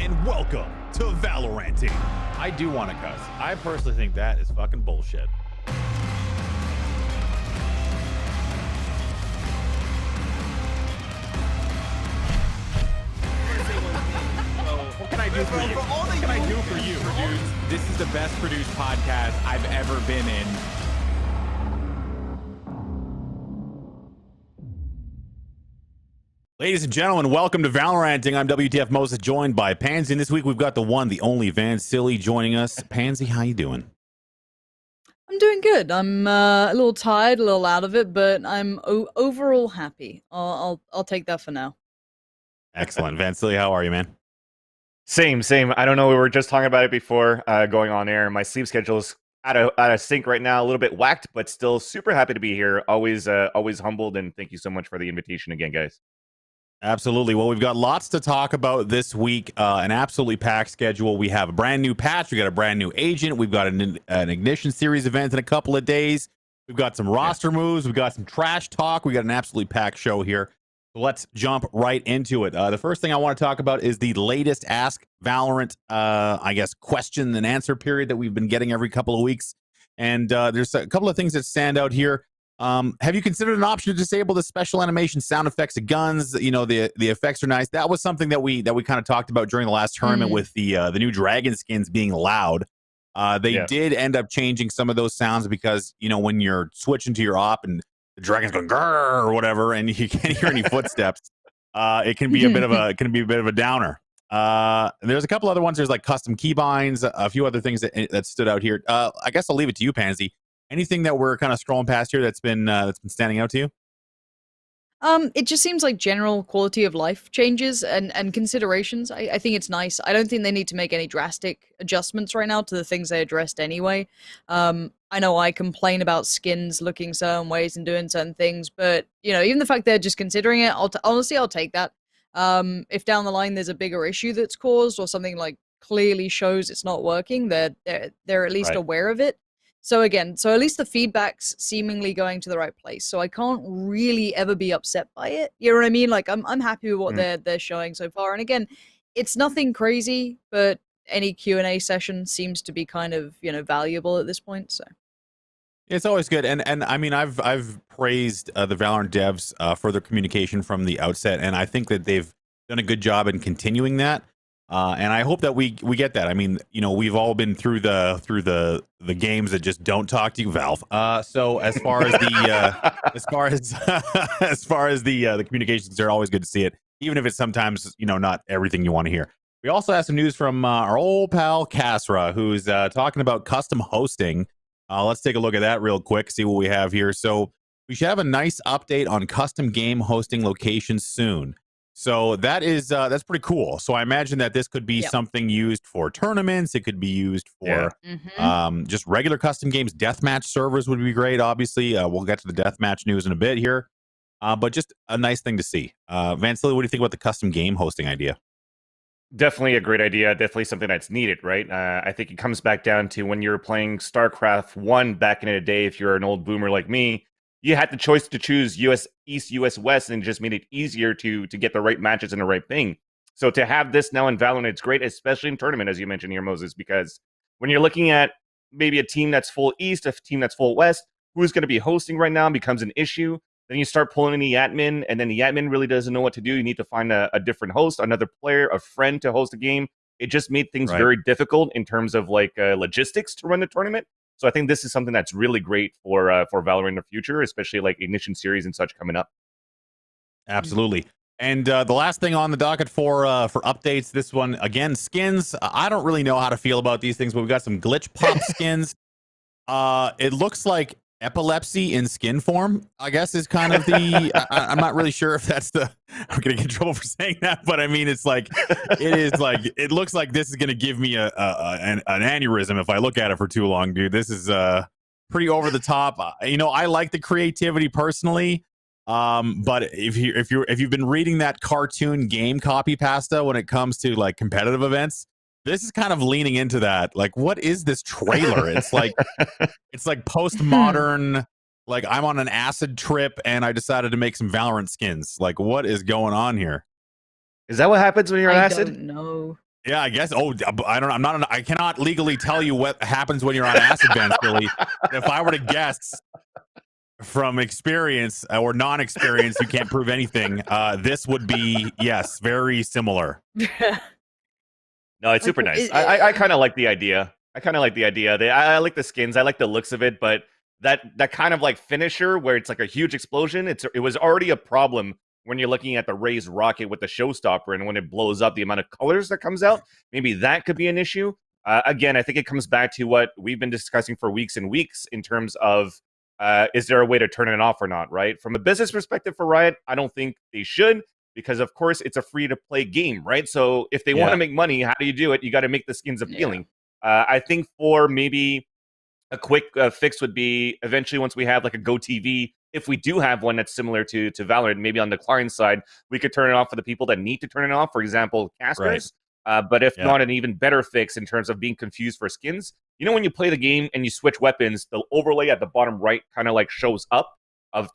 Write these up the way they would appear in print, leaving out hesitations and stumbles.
and welcome to Valoranting. I do want to cuss. I personally think that is fucking bullshit. What can I do for you? What can I do for you, dudes? This is the best produced podcast I've ever been in. Ladies and gentlemen, welcome to Valoranting. I'm WTF Moses, joined by Pansy. And this week we've got the one, the only Vansilli joining us. Pansy, how you doing? I'm doing good. I'm a little tired, a little out of it, but I'm overall happy. I'll take that for now. Excellent. Vansilli, how are you, man? Same. I don't know. We were just talking about it before going on air. My sleep schedule is out of sync right now, a little bit whacked, but still super happy to be here. Always humbled, and thank you so much for the invitation again, guys. Absolutely. Well, we've got lots to talk about this week. An absolutely packed schedule. We have a brand new patch. We got a brand new agent. We've got an Ignition Series event in a couple of days. We've got some roster moves. We've got some trash talk. We got an absolutely packed show here. So let's jump right into it. The first thing I want to talk about is the latest Ask Valorant, question and answer period that we've been getting every couple of weeks. And there's a couple of things that stand out here. Have you considered an option to disable the special animation sound effects of guns? You know, the effects are nice. That was something that we kind of talked about during the last tournament with the new dragon skins being loud. They did end up changing some of those sounds because, you know, when you're switching to your op and the dragon's going grrr or whatever, and you can't hear any footsteps, it can be a bit of a downer. There's a couple other ones. There's like custom keybinds, a few other things that stood out here. I guess I'll leave it to you, Pansy. Anything that we're kind of scrolling past here that's been standing out to you? It just seems like general quality of life changes and considerations. I think it's nice. I don't think they need to make any drastic adjustments right now to the things they addressed anyway. I know I complain about skins looking certain ways and doing certain things, but you know, even the fact they're just considering it, honestly, I'll take that. If down the line there's a bigger issue that's caused or something like clearly shows it's not working, they're at least aware of it. So again, at least the feedback's seemingly going to the right place. So I can't really ever be upset by it. You know what I mean? Like I'm happy with what they're showing so far. And again, it's nothing crazy, but any Q&A session seems to be kind of, you know, valuable at this point. So it's always good. And I mean, I've praised the Valorant devs for their communication from the outset, and I think that they've done a good job in continuing that. And I hope that we get that. I mean, you know, we've all been through the games that just don't talk to you, Valve. So as far as the as far as the communications, they're always good to see it, even if it's sometimes, you know, not everything you want to hear. We also have some news from our old pal Kasra, who's talking about custom hosting. Let's take a look at that real quick, see what we have here. So we should have a nice update on custom game hosting locations soon. So that is that's pretty cool. So I imagine that this could be something used for tournaments. It could be used for just regular custom games. Deathmatch servers would be great. Obviously, we'll get to the Deathmatch news in a bit here, but just a nice thing to see. Vansilli, what do you think about the custom game hosting idea? Definitely a great idea. Definitely something that's needed, right? I think it comes back down to when you're playing StarCraft 1 back in the day. If you're an old boomer like me, you had the choice to choose US East, US West, and it just made it easier to get the right matches and the right thing. So to have this now in Valorant, it's great, especially in tournament, as you mentioned here, Moses, because when you're looking at maybe a team that's full East, a team that's full West, who's going to be hosting right now becomes an issue. Then you start pulling in the admin, and then the admin really doesn't know what to do. You need to find a different host, another player, a friend to host a game. It just made things very difficult in terms of like logistics to run the tournament. So I think this is something that's really great for Valorant in the future, especially like Ignition Series and such coming up. Absolutely. And the last thing on the docket for updates, this one again, skins. I don't really know how to feel about these things, but we've got some glitch pop skins. It looks like epilepsy in skin form, I guess, is kind of the. I'm not really sure if that's the. I'm gonna get in trouble for saying that, but I mean, it's like it looks like this is gonna give me an aneurysm if I look at it for too long, dude. This is pretty over the top. You know, I like the creativity personally, but if you've been reading that cartoon game copy pasta when it comes to like competitive events, this is kind of leaning into that. Like, what is this trailer? It's like postmodern. Like, I'm on an acid trip and I decided to make some Valorant skins. Like, what is going on here? Is that what happens when you're on acid? I don't know. Yeah, I guess. Oh, I don't. I'm not. I cannot legally tell you what happens when you're on acid, Vansilli. If I were to guess from experience or non-experience, you can't prove anything. This would be yes, very similar. No, it's super nice. I kind of like the idea. I kind of like the idea. I like the skins. I like the looks of it, but that kind of like finisher where it's like a huge explosion. It was already a problem when you're looking at the raised rocket with the showstopper, and when it blows up, the amount of colors that comes out. Maybe that could be an issue. Again, I think it comes back to what we've been discussing for weeks and weeks in terms of is there a way to turn it off or not? Right? From a business perspective for Riot, I don't think they should. Because of course it's a free-to-play game, right? So if they want to make money, how do you do it? You got to make the skins appealing. I think for maybe a quick fix would be eventually once we have like a Go TV, if we do have one that's similar to Valorant, maybe on the client side, we could turn it off for the people that need to turn it off. For example, casters. But if not, an even better fix in terms of being confused for skins. You know, when you play the game and you switch weapons, the overlay at the bottom right kind of like shows up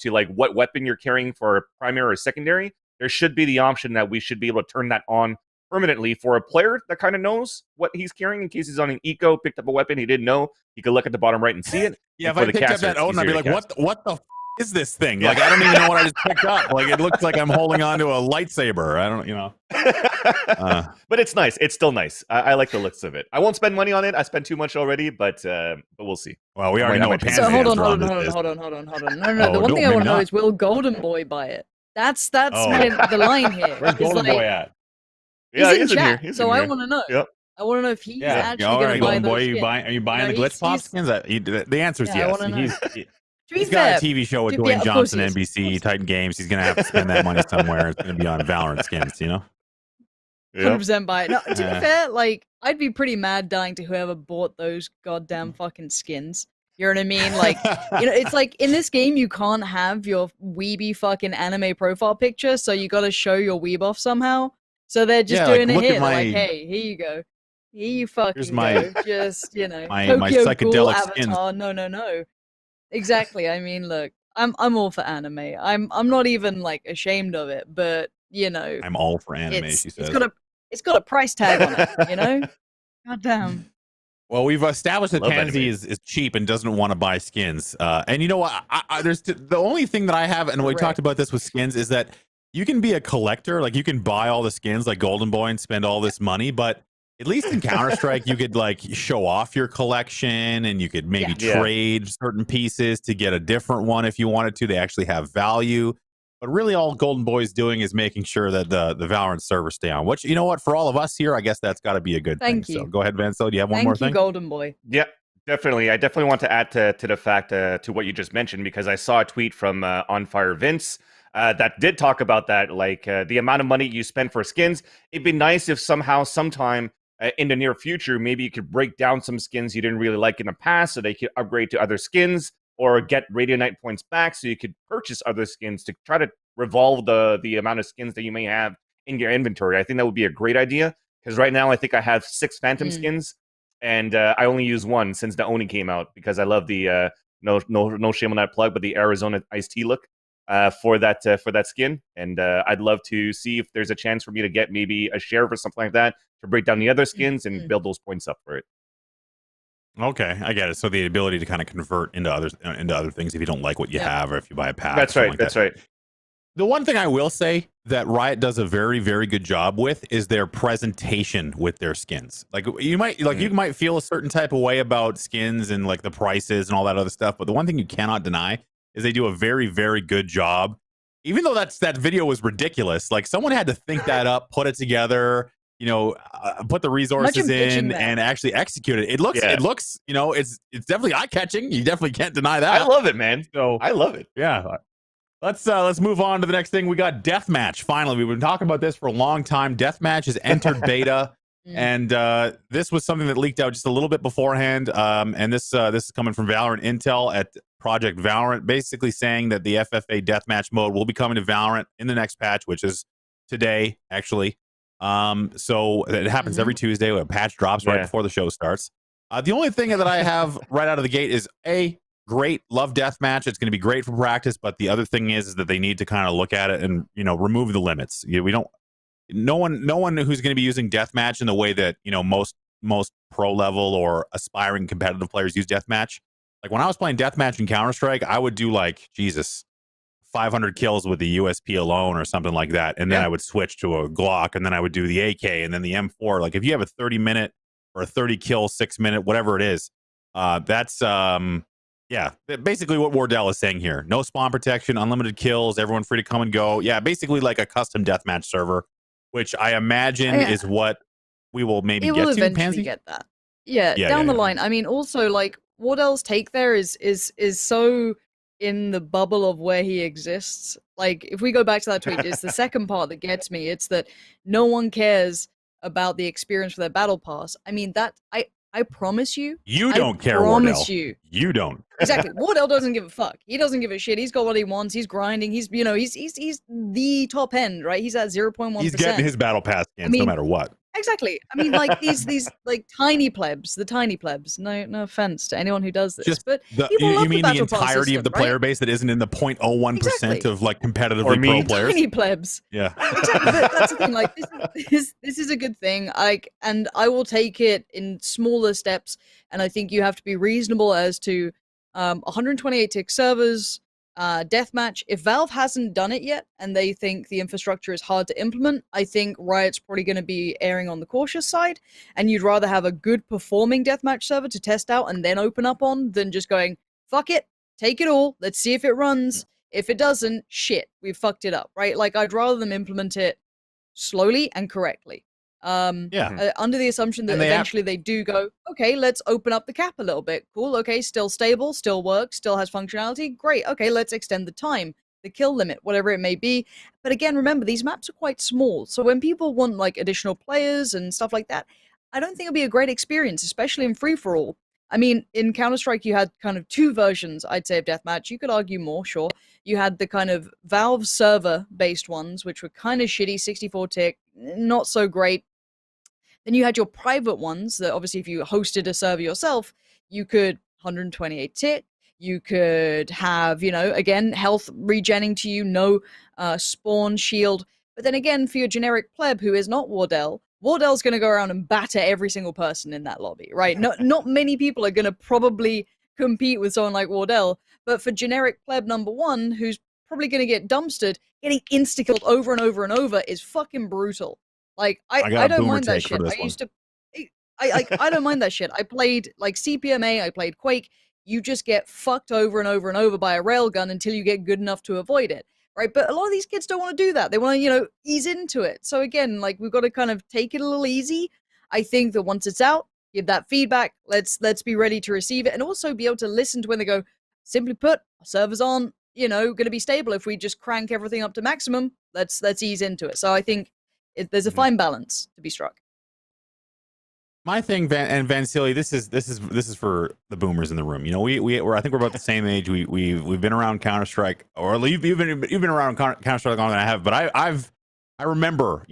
to like what weapon you're carrying for primary or secondary. There should be the option that we should be able to turn that on permanently for a player that kind of knows what he's carrying in case he's on an eco, picked up a weapon he didn't know. He could look at the bottom right and see it. Yeah, if I picked up that Odin, I'd be like, what the is this thing? Like, I don't even know what I just picked up. Like, it looks like I'm holding on to a lightsaber. I don't, you know. But it's nice. It's still nice. I like the looks of it. I won't spend money on it. I spent too much already, but we'll see. Well, we already know what pansy. So hold on. No. The one thing I want to know is, will Golden Boy buy it? That's the line here. Where's Golden Boy at? Yeah, he's in chat, so I want to know. Yep. I want to know if he's actually all going right, to buy those skins. Are you buying the glitch pop skins? The answer is yes. He's got a TV show with Dwayne Johnson, NBC, Titan Games. He's going to have to spend that money somewhere. It's going to be on Valorant skins, you know? 100% buy it. No, to be fair, like, I'd be pretty mad dying to whoever bought those goddamn fucking skins. You know what I mean? Like, you know, it's like in this game, you can't have your weeby fucking anime profile picture, so you got to show your weeb off somehow. So they're just doing it here. They're like, hey, here you go. Here you fucking go. Just, you know, my Tokyo psychedelic Ghoul skins. avatar. No. Exactly. I mean, look, I'm all for anime. I'm not even like ashamed of it, but you know, I'm all for anime. She says it's got a price tag on it. You know, goddamn. Well, we've established that Pansy is cheap and doesn't want to buy skins. And you know what? There's the only thing that I have, and we talked about this with skins, is that you can be a collector. Like, you can buy all the skins like Golden Boy and spend all this money, but at least in Counter-Strike, you could like show off your collection, and you could maybe trade certain pieces to get a different one if you wanted to. They actually have value. But really, all Golden Boy's doing is making sure that the Valorant servers stay on. Which, you know what, for all of us here, I guess that's got to be a good thing. So go ahead, Vansilli. Do you have one more thing? Thank you, Golden Boy. Yeah, definitely. I definitely want to add to the fact to what you just mentioned, because I saw a tweet from On Fire Vince that did talk about that, like the amount of money you spend for skins. It'd be nice if sometime in the near future, maybe you could break down some skins you didn't really like in the past, so they could upgrade to other skins, or get Radio Night points back, so you could purchase other skins to try to revolve the amount of skins that you may have in your inventory. I think that would be a great idea, because right now I think I have 6 Phantom skins, and I only use one since the Oni came out, because I love the no shame on that plug, but the Arizona iced tea look for that skin, and I'd love to see if there's a chance for me to get maybe a sheriff or something like that to break down the other skins and build those points up for it. Okay, I get it. So the ability to kind of convert into other things if you don't like what you have, or if you buy a pack. That's right. That's right. The one thing I will say that Riot does a very, very good job with is their presentation with their skins. Like, you might you might feel a certain type of way about skins and like the prices and all that other stuff, but the one thing you cannot deny is they do a very, very good job. Even though that video was ridiculous, like, someone had to think that up, put it together, you know, put the resources in and actually execute it. It looks, you know, it's definitely eye-catching. You definitely can't deny that. I love it, man. So I love it. Yeah. Let's move on to the next thing. We got Deathmatch. Finally, we've been talking about this for a long time. Deathmatch has entered beta, and this was something that leaked out just a little bit beforehand. And this is coming from Valorant Intel at Project Valorant, basically saying that the FFA Deathmatch mode will be coming to Valorant in the next patch, which is today, actually. So it happens every Tuesday. A patch drops right before the show starts. The only thing that I have right out of the gate is great, love Deathmatch. It's going to be great for practice, but the other thing is that they need to kind of look at it and, you know, remove the limits. We don't. no one who's going to be using deathmatch in the way that most pro level or aspiring competitive players use deathmatch. Like when I was playing deathmatch in Counter-Strike, I would do like 500 kills with the USP alone or something like that, and then I would switch to a Glock, and then I would do the AK, and then the M4. Like if you have a 30-minute or a 30 kill 6-minute, whatever it is, that's basically what Wardell is saying here. No spawn protection, unlimited kills, everyone free to come and go. Yeah, basically like a custom deathmatch server, which I imagine is what we will maybe it get will to. eventually Pansy? get that. Yeah, down the line. I mean, also like Wardell's take there is so in the bubble of where he exists. Like if we go back to that tweet, it's the second part that gets me. It's that no one cares about the experience for their battle pass. I mean, that I promise you. You don't care, promise Wardell. You don't. Exactly. Wardell doesn't give a fuck. He doesn't give a shit. He's got what he wants. He's grinding. He's he's the top end, right? He's at 0.1%. He's getting his battle pass skins no matter what. Exactly. I mean, like these like tiny plebs, the tiny plebs. No offense to anyone who does this, but you mean the entirety of the player base that isn't in the 0.01% of like competitively pro players? Tiny plebs. Yeah. Exactly. But that's the thing. Like this is a good thing. And I will take it in smaller steps. And I think you have to be reasonable as to 128 tick servers. Deathmatch, if Valve hasn't done it yet and they think the infrastructure is hard to implement, I think Riot's probably going to be erring on the cautious side, and you'd rather have a good performing deathmatch server to test out and then open up on than just going, fuck it, take it all, let's see if it runs. If it doesn't, shit, we've fucked it up, right? Like, I'd rather them implement it slowly and correctly. Under the assumption that eventually they do go, okay, let's open up the cap a little bit. Cool, okay, still stable, still works, still has functionality. Great, okay, let's extend the time, the kill limit, whatever it may be. But again, remember, these maps are quite small. So when people want like additional players and stuff like that, I don't think it'll be a great experience, especially in free-for-all. I mean, in Counter-Strike, you had kind of two versions, I'd say, of Deathmatch. You could argue more, sure. You had the kind of Valve server-based ones, which were kind of shitty, 64 tick, not so great. Then you had your private ones that obviously if you hosted a server yourself, you could 128 tick, you could have, again, health regenning to you, no spawn shield. But then again, for your generic pleb who is not Wardell, Wardell's going to go around and batter every single person in that lobby, right? Not many people are going to probably compete with someone like Wardell, but for generic pleb number one, who's probably going to get dumpstered, getting insta-killed over and over and over is fucking brutal. Like, I don't mind that shit. I don't mind that shit. I played, like, CPMA, I played Quake. You just get fucked over and over and over by a railgun until you get good enough to avoid it, right? But a lot of these kids don't want to do that. They want to, ease into it. So again, like, we've got to kind of take it a little easy. I think that once it's out, give that feedback. Let's be ready to receive it and also be able to listen to when they go, simply put, our server's on, going to be stable. If we just crank everything up to maximum, let's ease into it. So I think there's a fine balance to be struck. My thing, Vansilli, this is for the boomers in the room. I think we're about the same age. We've been around Counter-Strike, or you've been around Counter-Strike longer than I have. But I remember,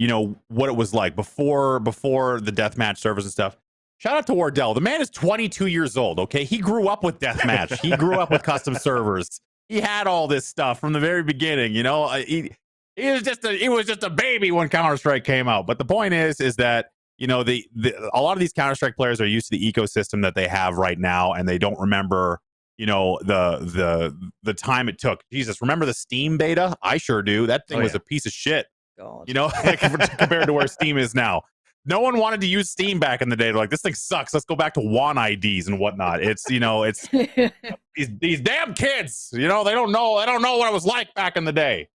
what it was like before the deathmatch servers and stuff. Shout out to Wardell. The man is 22 years old. Okay, he grew up with deathmatch. He grew up with custom servers. He had all this stuff from the very beginning. He was just a baby when Counter-Strike came out. But the point is that a lot of these Counter-Strike players are used to the ecosystem that they have right now, and they don't remember the time it took. Jesus, remember the Steam beta? I sure do. That thing was a piece of shit. God. Compared to where Steam is now. No one wanted to use Steam back in the day. They're like, this thing sucks. Let's go back to WAN IDs and whatnot. It's these damn kids. They don't know what it was like back in the day.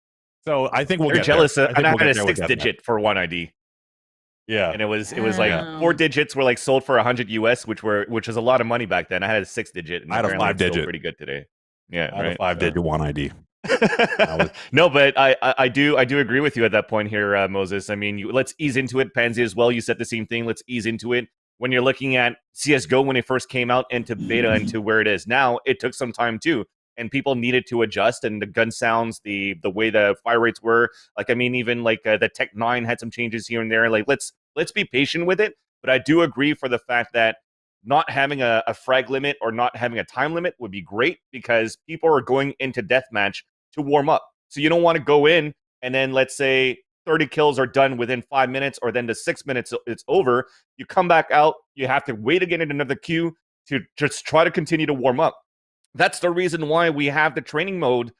So I think we'll get jealous. There. And I had a 6-digit for WAN ID. Yeah, and it was like 4 digits were like sold for 100 US, which was a lot of money back then. I had a 6-digit. And I had a 5-digit. Pretty good today. Yeah, I had a 5-digit WAN ID. No, but I do agree with you at that point here, Moses. I mean, let's ease into it. Pansy as well. You said the same thing. Let's ease into it. When you're looking at CS:GO when it first came out into beta and to where it is now, it took some time too. And people needed to adjust, and the gun sounds, the way the fire rates were, like, I mean, even like the Tech 9 had some changes here and there. Like, let's be patient with it. But I do agree for the fact that not having a frag limit or not having a time limit would be great, because people are going into deathmatch to warm up. So you don't want to go in and then, let's say, 30 kills are done within 5 minutes, or then the 6 minutes it's over. You come back out, you have to wait again in another queue to just try to continue to warm up. That's the reason why we have the training mode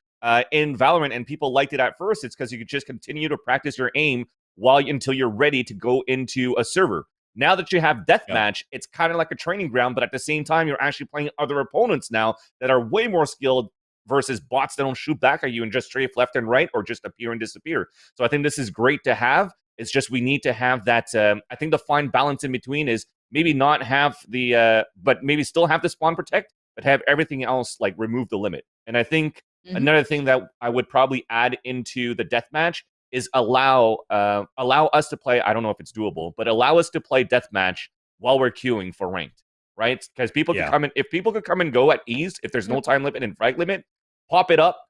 in Valorant, and people liked it at first. It's because you could just continue to practice your aim until you're ready to go into a server. Now that you have Deathmatch, it's kind of like a training ground, but at the same time, you're actually playing other opponents now that are way more skilled versus bots that don't shoot back at you and just strafe left and right or just appear and disappear. So I think this is great to have. It's just we need to have that. I think the fine balance in between is maybe not have the, but maybe still have the spawn protect, but have everything else like remove the limit. And I think another thing that I would probably add into the Deathmatch is allow us to play. I don't know if it's doable, but allow us to play Deathmatch while we're queuing for ranked, right? Because people can come in. If people could come and go at ease, if there's no time limit and frag limit, pop it up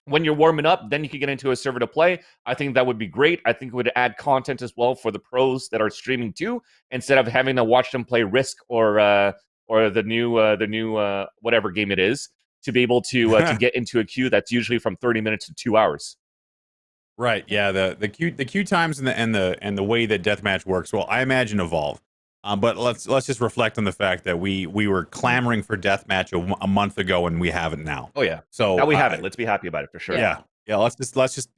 when you're warming up. Then you can get into a server to play. I think that would be great. I think it would add content as well for the pros that are streaming too, instead of having to watch them play Risk or the new whatever game it is, to be able to get into a queue that's usually from 30 minutes to 2 hours. Right. Yeah. The queue times and the way that Deathmatch works. Well, I imagine evolve. But let's just reflect on the fact that we were clamoring for Deathmatch a month ago, and we have it now. Oh yeah. So now we have it. Let's be happy about it for sure. Yeah. Let's just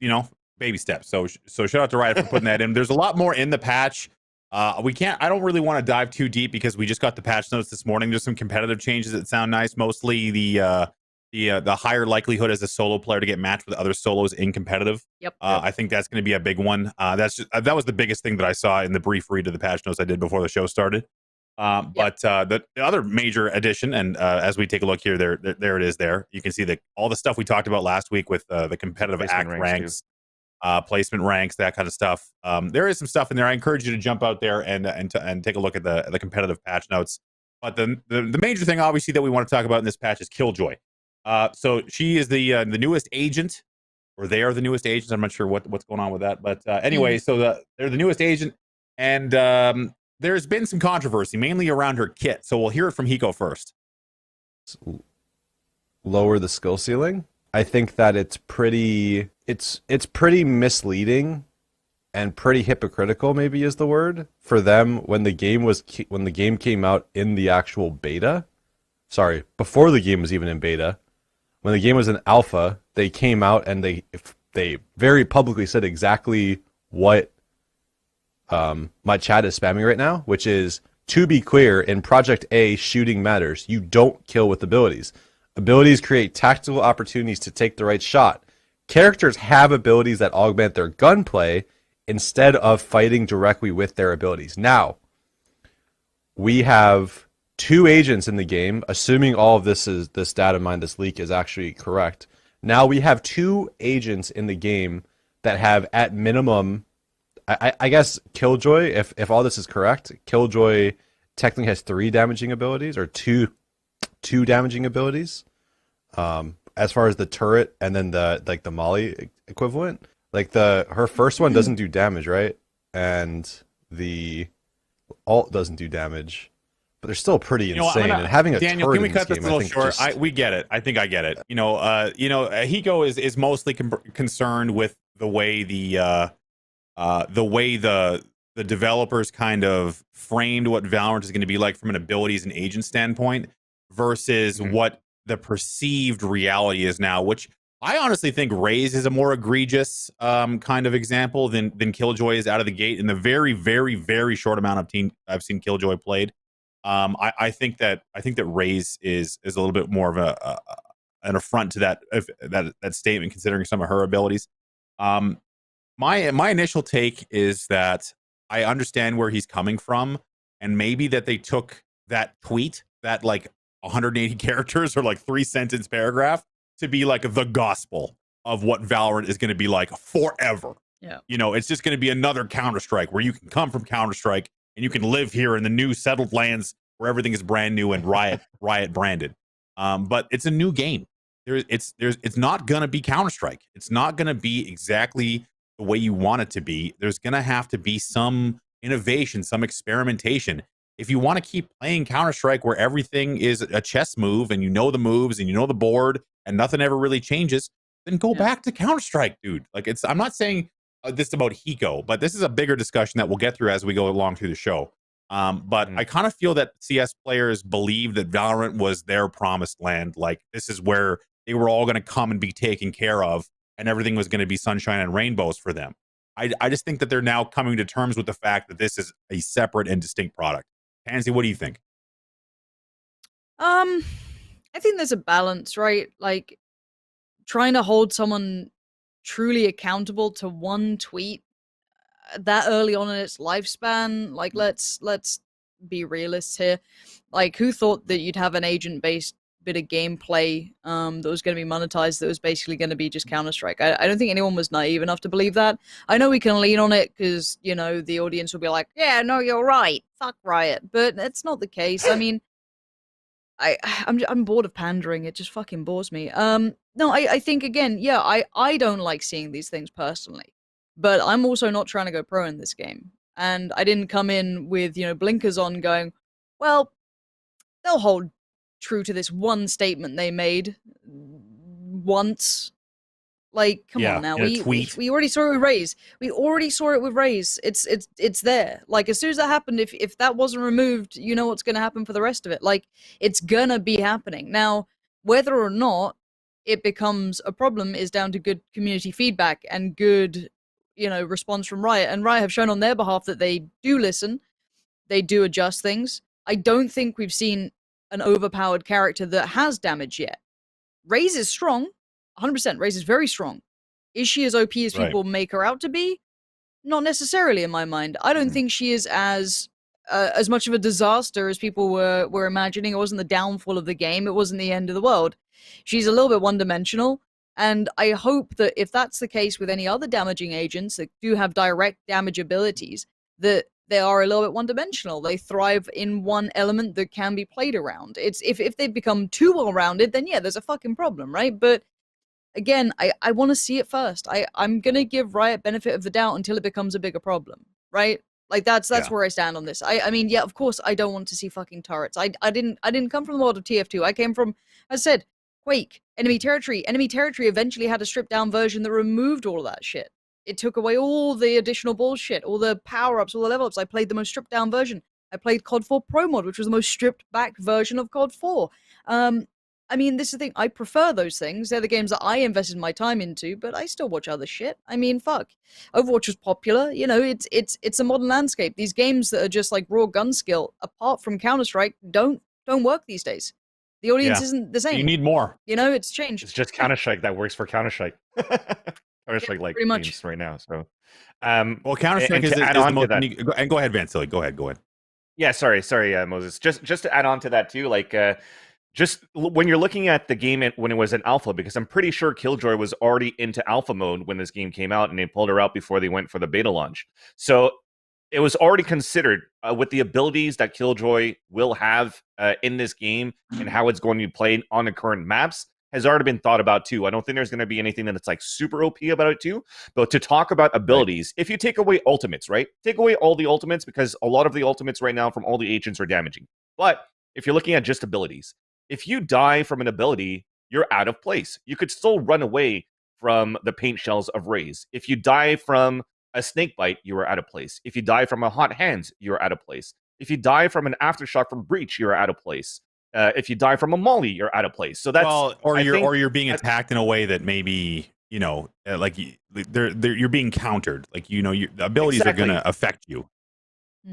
baby steps. So shout out to Riot for putting that in. There's a lot more in the patch. I don't really want to dive too deep because we just got the patch notes this morning. There's some competitive changes that sound nice. Mostly the higher likelihood as a solo player to get matched with other solos in competitive. Yep. I think that's going to be a big one. That was the biggest thing that I saw in the brief read of the patch notes I did before the show started. But the other major addition, and as we take a look here, there it is. There you can see all the stuff we talked about last week with the competitive Placement act ranks, placement ranks, that kind of stuff. There is some stuff in there. I encourage you to jump out there and take a look at the competitive patch notes. But the major thing, obviously, that we want to talk about in this patch is Killjoy. So she is the newest agent, or they are the newest agents. I'm not sure what's going on with that, but anyway, so they're the newest agent, and there's been some controversy, mainly around her kit. So we'll hear it from Hiko first. Lower the skill ceiling. I think that it's pretty misleading and pretty hypocritical, maybe is the word, for them when the game came out in the actual beta. Sorry, before the game was even in beta. When the game was in alpha, they came out and they very publicly said exactly what my chat is spamming right now, which is, to be clear, in Project A, shooting matters. You don't kill with abilities. Abilities create tactical opportunities to take the right shot. Characters have abilities that augment their gunplay instead of fighting directly with their abilities. Now, we have 2 agents in the game, assuming all of this data mine, this leak is actually correct. Now we have 2 agents in the game that have, at minimum, I guess Killjoy, if all this is correct, Killjoy technically has 3 damaging abilities, or two damaging abilities. As far as the turret and then the Molly equivalent, her first one doesn't do damage, right? And the alt doesn't do damage. But they're still pretty insane. And having a Daniel, turret can we in this cut this game, a little I think short? We get it. I think I get it. Hiko is mostly concerned with the way the developers kind of framed what Valorant is going to be like from an abilities and agent standpoint versus what the perceived reality is now, which I honestly think Raze is a more egregious kind of example than Killjoy is out of the gate in the very, very, very short amount of time I've seen Killjoy played. I think that Raze is a little bit more of an affront to that statement, considering some of her abilities. My initial take is that I understand where he's coming from, and maybe that they took that tweet, that like 180 characters or like 3-sentence paragraph, to be like the gospel of what Valorant is going to be like forever. Yeah. It's just going to be another Counter-Strike where you can come from Counter-Strike and you can live here in the new settled lands where everything is brand new and Riot branded. But it's a new game. It's not going to be Counter-Strike. It's not going to be exactly the way you want it to be. There's going to have to be some innovation, some experimentation. If you want to keep playing Counter-Strike where everything is a chess move and you know the moves and you know the board and nothing ever really changes, then go back to Counter-Strike, dude. Like, I'm not saying this about Hiko, but this is a bigger discussion that we'll get through as we go along through the show. But I kind of feel that CS players believe that Valorant was their promised land. Like, this is where they were all going to come and be taken care of, and everything was going to be sunshine and rainbows for them. I just think that they're now coming to terms with the fact that this is a separate and distinct product. Pansy, what do you think? I think there's a balance, right? Like, trying to hold someone truly accountable to one tweet that early on in its lifespan, like, let's be realists here. Like, who thought that you'd have an agent-based bit of gameplay that was going to be monetized, that was basically going to be just Counter-Strike? I don't think anyone was naive enough to believe that. I know we can lean on it because, you know, the audience will be like, yeah, no, you're right, fuck Riot, but that's not the case. I mean, I'm bored of pandering. It just fucking bores me. No, I think, again, yeah, I don't like seeing these things personally, but I'm also not trying to go pro in this game. And I didn't come in with, you know, blinkers on going, well, they'll hold true to this one statement they made once. Like, come on now. We already saw it with Raze. We already saw it with Raze. It's there. Like, as soon as that happened, if that wasn't removed, you know what's going to happen for the rest of it. Like, it's gonna be happening. Now, whether or not it becomes a problem is down to good community feedback and good, you know, response from Riot. And Riot have shown on their behalf that they do listen. They do adjust things. I don't think we've seen an overpowered character that has damage yet. Raze is strong. 100%. Raze is very strong. Is she as OP as people make her out to be? Not necessarily, in my mind. I don't think she is as much of a disaster as people were imagining. It wasn't the downfall of the game. It wasn't the end of the world. She's a little bit one-dimensional, and I hope that if that's the case with any other damaging agents that do have direct damage abilities, that they are a little bit one-dimensional. They thrive in one element that can be played around. It's if they become too well-rounded, then yeah, there's a fucking problem, right? But again, I want to see it first. I'm going to give Riot benefit of the doubt until it becomes a bigger problem, right? Like, that's where I stand on this. I mean, yeah, of course, I don't want to see fucking turrets. I didn't come from the world of TF2. I came from, as I said, Quake, enemy territory. Enemy territory eventually had a stripped-down version that removed all of that shit. It took away all the additional bullshit, all the power-ups, all the level-ups. I played the most stripped-down version. I played COD 4 Pro Mod, which was the most stripped-back version of COD 4. I mean, this is the thing. I prefer those things. They're the games that I invested my time into, but I still watch other shit. I mean, fuck. Overwatch was popular. You know, it's a modern landscape. These games that are just like raw gun skill, apart from Counter-Strike, don't work these days. The audience isn't the same. You need more. You know, it's changed. It's just Counter-Strike that works for Counter-Strike. Counter-Strike like pretty much games right now. So, well, Counter-Strike is the most. And go ahead, Vansilli. Go ahead. Yeah, sorry, Moses. Just to add on to that too, like. Just when you're looking at the game when it was in alpha, because I'm pretty sure Killjoy was already into alpha mode when this game came out, and they pulled her out before they went for the beta launch. So it was already considered with the abilities that Killjoy will have in this game and how it's going to be played on the current maps has already been thought about too. I don't think there's going to be anything that's like super OP about it too. But to talk about abilities, if you take away ultimates, right? Take away all the ultimates, because a lot of the ultimates right now from all the agents are damaging. But if you're looking at just abilities, if you die from an ability, you're out of place. You could still run away from the paint shells of Raze. If you die from a snake bite, you are out of place. If you die from a hot hands, you're out of place. If you die from an aftershock from breach, you're out of place. If you die from a molly, you're out of place. So that's or you're being attacked in a way that maybe, you know, like you're being countered. Like, you know, the abilities are going to affect you.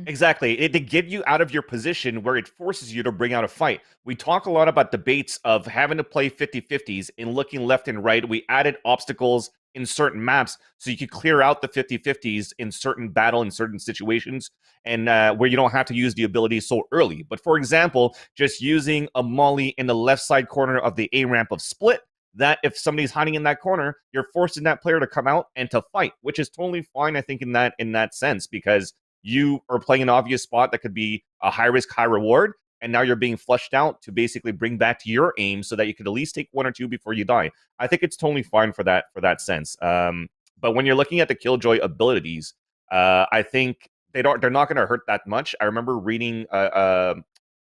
Exactly. They get you out of your position where it forces you to bring out a fight. We talk a lot about debates of having to play 50-50s and looking left and right. We added obstacles in certain maps so you could clear out the 50-50s in certain battle, in certain situations, and where you don't have to use the ability so early. But for example, just using a molly in the left side corner of the A ramp of split, that if somebody's hiding in that corner, you're forcing that player to come out and to fight, which is totally fine, I think, in that sense, because you are playing an obvious spot that could be a high risk, high reward, and now you're being flushed out to basically bring back to your aim so that you could at least take one or two before you die. I think it's totally fine for that sense. But when you're looking at the Killjoy abilities, I think they're not going to hurt that much. I remember reading a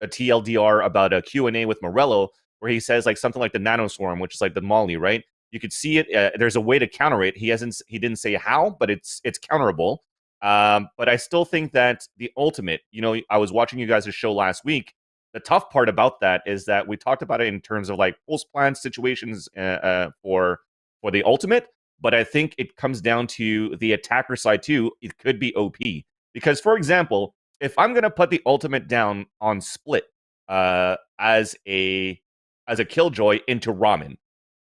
TLDR about a Q&A with Morello where he says like something like the Nanoswarm, which is like the molly, right? You could see it. There's a way to counter it. He didn't say how, but it's counterable. But I still think that the ultimate, I was watching you guys' show last week. The tough part about that is that we talked about it in terms of like post-plan situations for the ultimate, but I think it comes down to the attacker side too. It could be OP. Because, for example, if I'm going to put the ultimate down on split as a Killjoy into Ramen,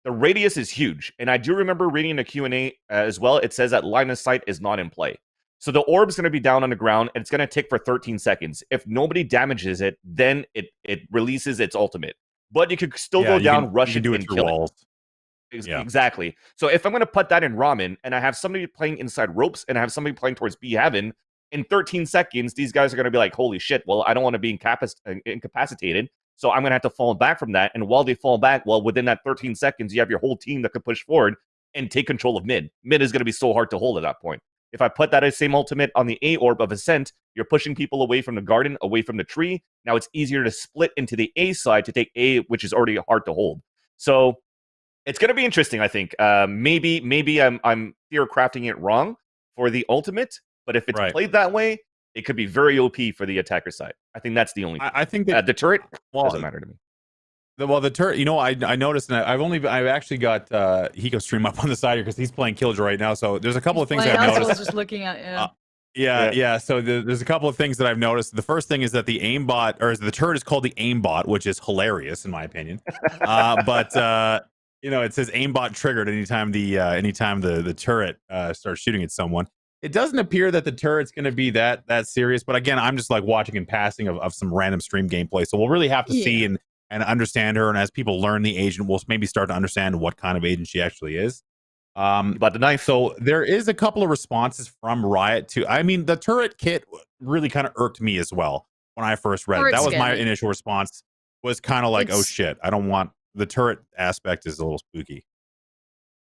the radius is huge. And I do remember reading a Q&A as well. It says that line of sight is not in play. So the orb's going to be down on the ground, and it's going to tick for 13 seconds. If nobody damages it, then it releases its ultimate. But you could still go down, rush it, and kill it. Exactly. So if I'm going to put that in Ramen, and I have somebody playing inside ropes, and I have somebody playing towards B Heaven, in 13 seconds, these guys are going to be like, holy shit, well, I don't want to be incapacitated, so I'm going to have to fall back from that. And while they fall back, well, within that 13 seconds, you have your whole team that could push forward and take control of mid. Mid is going to be so hard to hold at that point. If I put that same ultimate on the A orb of Ascent, you're pushing people away from the garden, away from the tree. Now it's easier to split into the A side to take A, which is already hard to hold. So it's going to be interesting, I think. Maybe I'm theory crafting it wrong for the ultimate, but if it's played that way, it could be very OP for the attacker side. I think that's the only thing. I think that the turret doesn't matter to me. The turret, I noticed, and I've actually got Hiko stream up on the side here because he's playing Killjoy right now. So there's a couple of things I've noticed. I was just looking at, yeah. So there's a couple of things that I've noticed. The first thing is that the aimbot, or the turret is called the aimbot, which is hilarious in my opinion. But it says aimbot triggered anytime the turret starts shooting at someone. It doesn't appear that the turret's going to be that serious. But again, I'm just like watching and passing of some random stream gameplay. So we'll really have to see and understand her, and as people learn the agent, we'll maybe start to understand what kind of agent she actually is. About the knife. So there is a couple of responses from Riot to, the turret kit really kind of irked me as well when I first read it. That was my initial response, was kind of like, oh shit, I don't want, the turret aspect is a little spooky.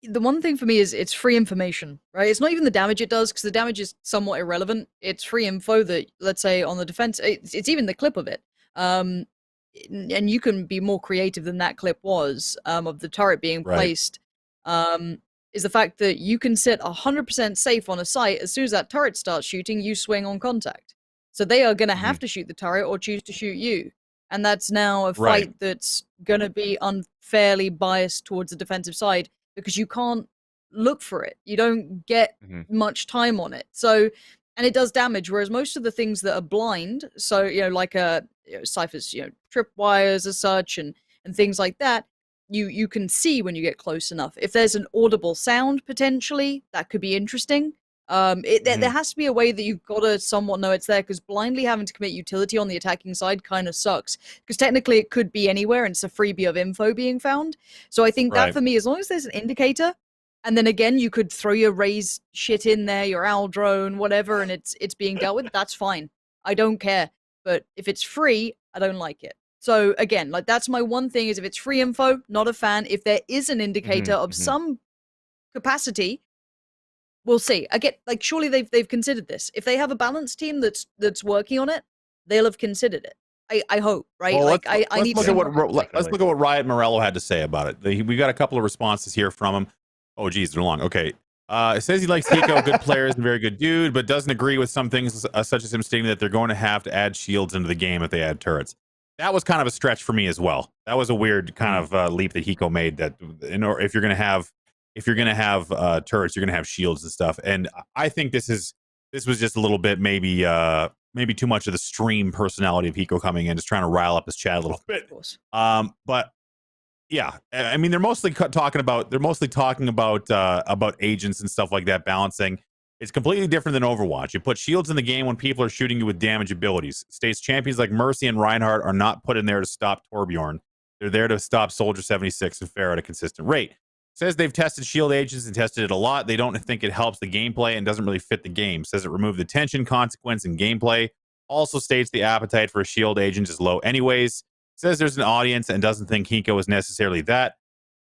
The one thing for me is it's free information, right? It's not even the damage it does, because the damage is somewhat irrelevant. It's free info that, let's say, on the defense, it's even the clip of it. And you can be more creative than that clip was, of the turret being placed, is the fact that you can sit 100% safe on a site. As soon as that turret starts shooting, you swing on contact. So they are going to have to shoot the turret or choose to shoot you. And that's now a fight that's going to be unfairly biased towards the defensive side, because you can't look for it. You don't get much time on it. So, and it does damage, whereas most of the things that are blind, so, like Cypher's, tripwires as such, and things like that, you can see when you get close enough. If there's an audible sound, potentially, that could be interesting. There has to be a way that you've got to somewhat know it's there, because blindly having to commit utility on the attacking side kind of sucks, because technically it could be anywhere and it's a freebie of info being found. So I think that for me, as long as there's an indicator, and then again, you could throw your Raze shit in there, your owl drone, whatever, and it's being dealt with, that's fine. I don't care. But if it's free, I don't like it. So again, like, that's my one thing, is if it's free info, not a fan. If there is an indicator of some capacity, we'll see. Again, like, surely they've considered this. If they have a balanced team that's working on it, they'll have considered it. I hope, right? Well, like, let's I need look to. Let's look at what Riot Morello had to say about it. We got a couple of responses here from him. Oh, geez, they're long. Okay. It says he likes Hiko, good players and very good dude, but doesn't agree with some things, such as him stating that they're going to have to add shields into the game if they add turrets. That was kind of a stretch for me as well. That was a weird kind of leap that Hiko made. That if you're going to have turrets, you're going to have shields and stuff. And I think this was just a little bit maybe too much of the stream personality of Hiko coming in, just trying to rile up his chat a little bit. But yeah, I mean, they're mostly talking about agents and stuff like that, balancing. It's completely different than Overwatch. You put shields in the game when people are shooting you with damage abilities. States champions like Mercy and Reinhardt are not put in there to stop Torbjorn. They're there to stop Soldier 76 and Fair at a consistent rate. Says they've tested shield agents and tested it a lot. They don't think it helps the gameplay and doesn't really fit the game. Says it removed the tension, consequence, and gameplay. Also states the appetite for a shield agent is low anyways. Says there's an audience and doesn't think Hiko is necessarily that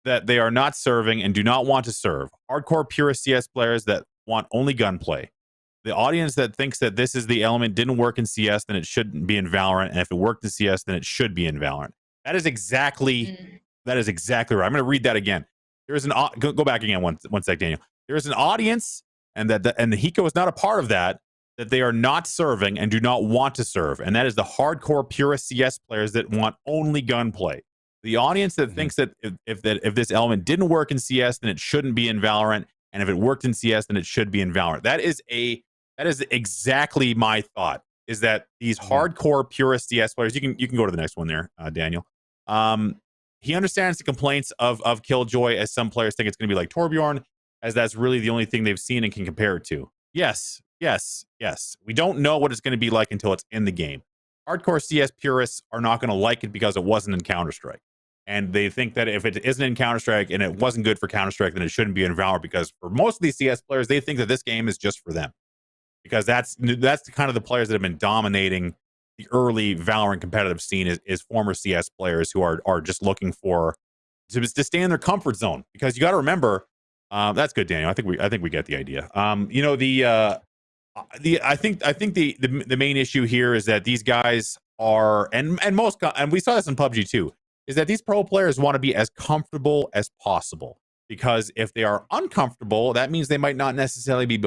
they are not serving and do not want to serve. Hardcore pure CS players that want only gunplay. The audience that thinks that this is the element didn't work in CS, then it shouldn't be in Valorant. And if it worked in CS, then it should be in Valorant. That is exactly right. I'm going to read that again. there's an go back again one sec, Daniel. There's an audience, and the Hiko is not a part of that they are not serving and do not want to serve, and that is the hardcore purist CS players that want only gunplay. The audience that thinks that if this element didn't work in CS, then it shouldn't be in Valorant, and if it worked in CS, then it should be in Valorant. That is exactly my thought. Is that these hardcore purist CS players? You can go to the next one there, Daniel. He understands the complaints of Killjoy, as some players think it's going to be like Torbjorn, as that's really the only thing they've seen and can compare it to. Yes. We don't know what it's going to be like until it's in the game. Hardcore CS purists are not going to like it because it wasn't in Counter-Strike. And they think that if it isn't in Counter-Strike and it wasn't good for Counter-Strike, then it shouldn't be in Valorant, because for most of these CS players, they think that this game is just for them. Because that's the kind of the players that have been dominating the early Valorant competitive scene is former CS players who are just looking for to stay in their comfort zone. Because you got to remember, that's good, Daniel. I think we get the idea. I think the main issue here is that these guys are and we saw this in PUBG too, is that these pro players want to be as comfortable as possible. Because if they are uncomfortable, that means they might not necessarily be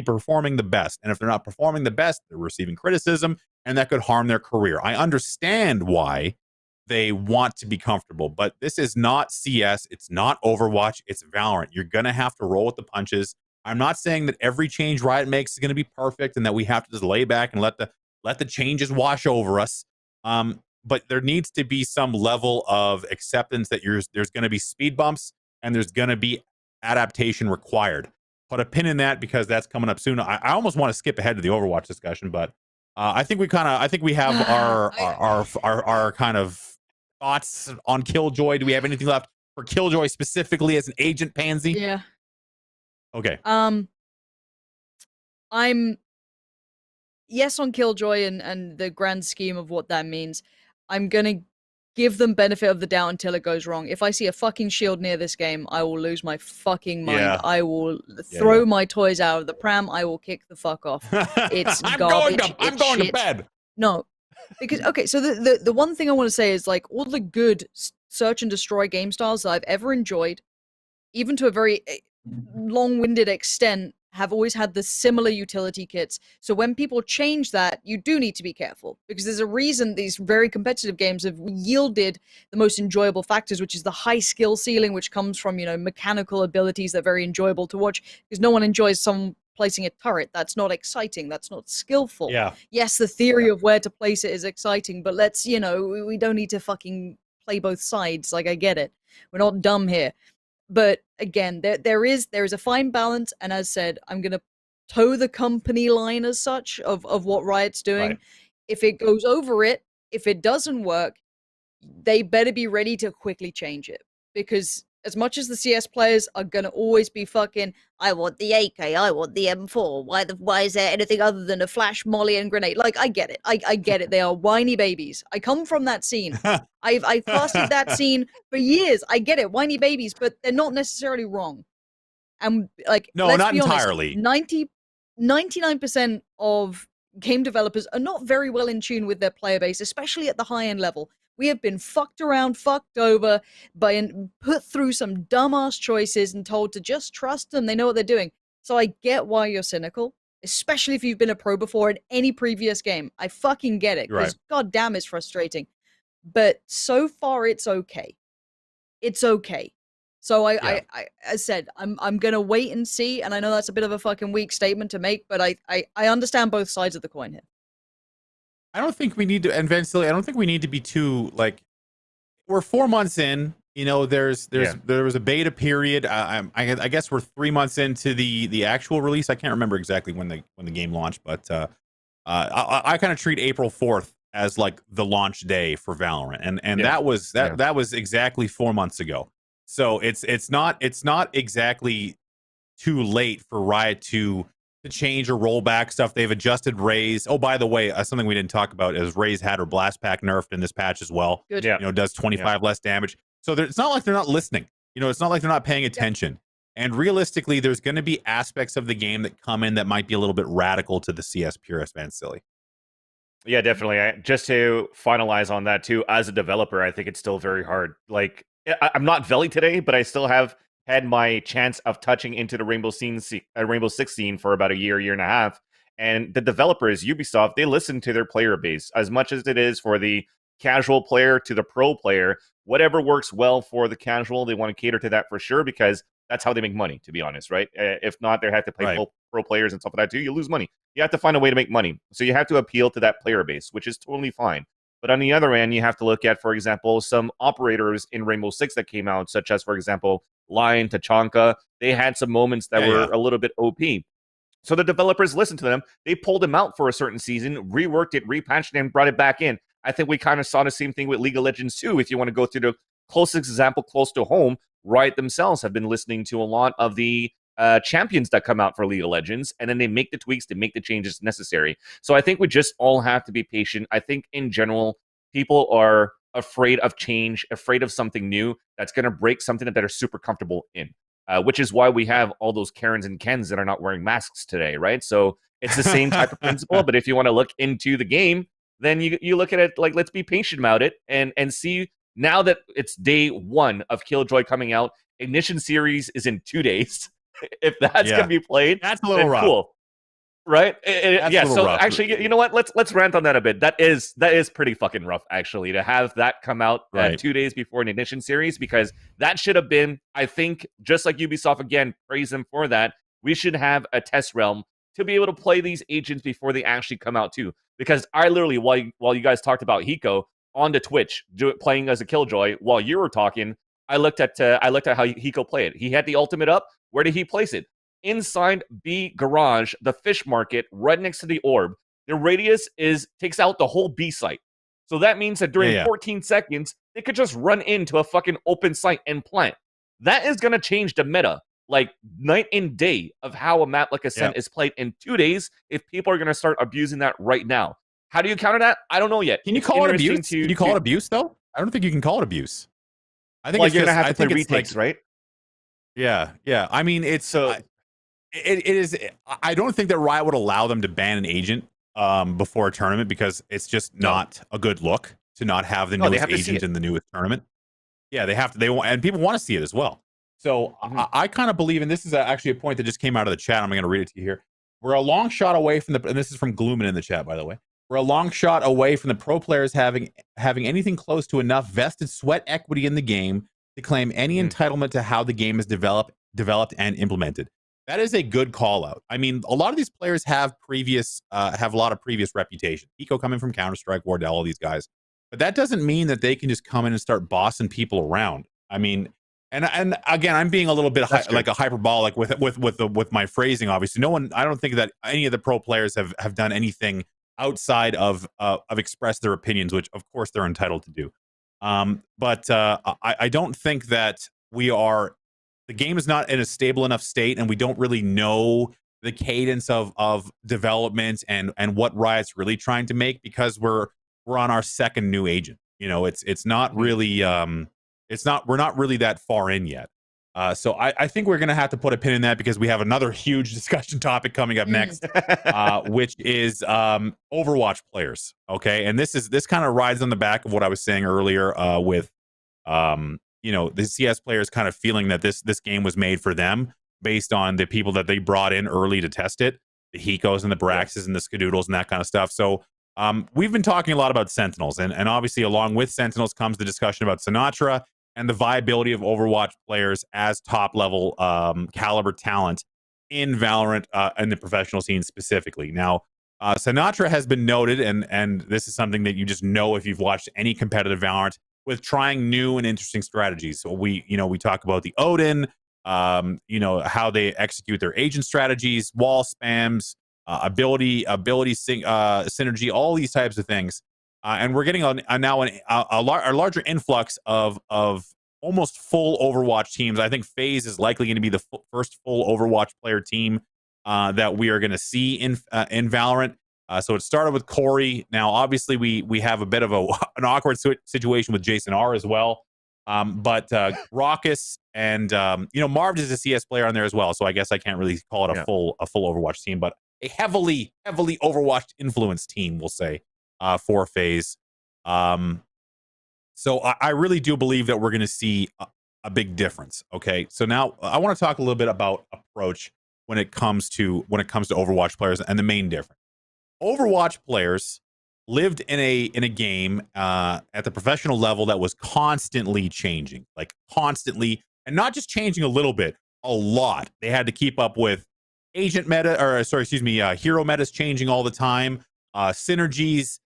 performing the best. And if they're not performing the best, they're receiving criticism, and that could harm their career. I understand why they want to be comfortable, but this is not CS. It's not Overwatch. It's Valorant. You're going to have to roll with the punches. I'm not saying that every change Riot makes is going to be perfect and that we have to just lay back and let the changes wash over us. But there needs to be some level of acceptance that there's going to be speed bumps, and there's going to be adaptation required. Put a pin in that, because that's coming up soon. I almost want to skip ahead to the Overwatch discussion, but I think we have our kind of thoughts on Killjoy. Do we have anything left for Killjoy specifically as an agent, Pansy? Yeah. Okay. I'm yes on Killjoy and the grand scheme of what that means. I'm gonna give them benefit of the doubt until it goes wrong. If I see a fucking shield near this game, I will lose my fucking mind. Yeah. I will throw my toys out of the pram. I will kick the fuck off. It's garbage. I'm going to bed. No, because okay. So the one thing I want to say is, like, all the good search and destroy game styles that I've ever enjoyed, even to a very long-winded extent, have always had the similar utility kits. So when people change that, you do need to be careful, because there's a reason these very competitive games have yielded the most enjoyable factors, which is the high skill ceiling, which comes from, mechanical abilities that are very enjoyable to watch, because no one enjoys someone placing a turret. That's not exciting. That's not skillful. Yeah. Yes, the theory of where to place it is exciting, but let's, we don't need to fucking play both sides. Like, I get it. We're not dumb here. But again, there is a fine balance, and as said, I'm gonna toe the company line as such of what Riot's doing. Right. If it goes over it, if it doesn't work, they better be ready to quickly change it. Because as much as the CS players are gonna always be fucking, I want the AK, I want the M4. Why is there anything other than a flash, molly, and grenade? Like, I get it. I get it. They are whiny babies. I come from that scene. I've casted that scene for years. I get it, whiny babies, but they're not necessarily wrong. And like, no, let's not be honest, entirely. 99% of game developers are not very well in tune with their player base, especially at the high end level. We have been fucked around, fucked over, and put through some dumbass choices and told to just trust them. They know what they're doing. So I get why you're cynical, especially if you've been a pro before in any previous game. I fucking get it, because goddamn, it's frustrating. But so far, it's okay. It's okay. So I said, I'm gonna wait and see. And I know that's a bit of a fucking weak statement to make, but I understand both sides of the coin here. I don't think we need to, and Vansilli, I don't think we need to be too, like, we're 4 months in, there was a beta period. I guess we're 3 months into the actual release. I can't remember exactly when the game launched, but I kind of treat April 4th as like the launch day for Valorant. And that was exactly 4 months ago. So it's not exactly too late for Riot to change or roll back stuff. They've adjusted Raze. Oh, by the way, something we didn't talk about is Raze had her blast pack nerfed in this patch as well. Good. Yeah. Does 25 less damage. So it's not like they're not listening. It's not like they're not paying attention. And realistically, there's going to be aspects of the game that come in that might be a little bit radical to the CS purist, Vansilli. Yeah, definitely. Just to finalize on that too, as a developer, I think it's still very hard. Like, I'm not Veli today, but I still have had my chance of touching into the Rainbow Six scene for about a year and a half. And the developers, Ubisoft, they listen to their player base as much as it is for the casual player to the pro player. Whatever works well for the casual, they want to cater to that for sure, because that's how they make money, to be honest, right? If not, they have to play pro players and stuff like that too. You lose money. You have to find a way to make money. So you have to appeal to that player base, which is totally fine. But on the other end, you have to look at, for example, some operators in Rainbow Six that came out, such as, for example, Lion, Tachanka. They had some moments that were a little bit OP. So the developers listened to them. They pulled them out for a certain season, reworked it, repatched it, and brought it back in. I think we kind of saw the same thing with League of Legends too. If you want to go through the closest example close to home, Riot themselves have been listening to a lot of the champions that come out for League of Legends, and then they make the tweaks, they make the changes necessary. So I think we just all have to be patient. I think in general, people are afraid of change, afraid of something new that's going to break something that they're super comfortable in. Which is why we have all those Karens and Kens that are not wearing masks today, right? So it's the same type of principle, but if you want to look into the game, then you look at it like, let's be patient about it and see. Now that it's day 1 of Killjoy coming out, Ignition Series is in 2 days. If that's going to be played, that's a little rough. Cool. Right? Yeah, so rough. Actually, you know what? Let's rant on that a bit. That is pretty fucking rough, actually, to have that come out 2 days before an Ignition Series, because that should have been, I think, just like Ubisoft, again, praise them for that, we should have a test realm to be able to play these agents before they actually come out too. Because I literally, while you guys talked about Hiko on the Twitch, playing as a Killjoy, while you were talking, I looked at how Hiko played. He had the ultimate up. Where did he place it? Inside B garage, the fish market, right next to the orb. The radius takes out the whole B site. So that means that during 14 seconds, they could just run into a fucking open site and plant. That is going to change the meta, like night and day, of how a map like Ascent is played in 2 days if people are going to start abusing that right now. How do you counter that? I don't know yet. Can you call it abuse? Can you call it abuse, though? I don't think you can call it abuse. I think you're going to have to play retakes, right? Yeah. I mean, it's so... It is. I don't think that Riot would allow them to ban an agent before a tournament, because it's just not a good look to not have the newest agent in the newest tournament. Yeah, they have to. They want, and people want to see it as well. So I kind of believe, and this is actually a point that just came out of the chat. I'm going to read it to you here. We're a long shot away from and this is from Gloomin in the chat, by the way. We're a long shot away from the pro players having anything close to enough vested sweat equity in the game to claim any entitlement to how the game is developed and implemented. That is a good call out. I mean, a lot of these players have a lot of previous reputation. Hiko coming from Counter-Strike, Wardell, all these guys. But that doesn't mean that they can just come in and start bossing people around. I mean, and again, I'm being a little bit like a hyperbolic with my phrasing. Obviously, I don't think that any of the pro players have done anything outside of express their opinions, which of course they're entitled to do. But I don't think that the game is not in a stable enough state, and we don't really know the cadence of development and what Riot's really trying to make, because we're on our second new agent. You know, it's not really we're not really that far in yet. So I think we're gonna have to put a pin in that, because we have another huge discussion topic coming up next, which is Overwatch players. Okay, and this kind of rides on the back of what I was saying earlier with the CS players kind of feeling that this game was made for them based on the people that they brought in early to test it, the Hikos and the Braxes and the Skadoodles and that kind of stuff. So we've been talking a lot about Sentinels, and obviously along with Sentinels comes the discussion about Sinatra and the viability of Overwatch players as top level caliber talent in Valorant and the professional scene specifically. Now, Sinatra has been noted, and this is something that you just know if you've watched any competitive Valorant, with trying new and interesting strategies. So we talk about the Odin, how they execute their agent strategies, wall spams, ability synergy, all these types of things. And we're getting now a larger influx of almost full Overwatch teams. I think FaZe is likely going to be the first full Overwatch player team that we are going to see in Valorant. So it started with Corey. Now, obviously, we have a bit of an awkward situation with Jason R as well. But Raucus and Marv is a CS player on there as well. So I guess I can't really call it a full Overwatch team, but a heavily Overwatch influenced team, we'll say, for FaZe. So I really do believe that we're going to see a big difference. Okay, so now I want to talk a little bit about approach when it comes to Overwatch players and the main difference. Overwatch players lived in a game at the professional level that was constantly changing, like constantly, and not just changing a little bit, a lot. They had to keep up with agent meta, or sorry, excuse me, hero metas changing all the time, synergies,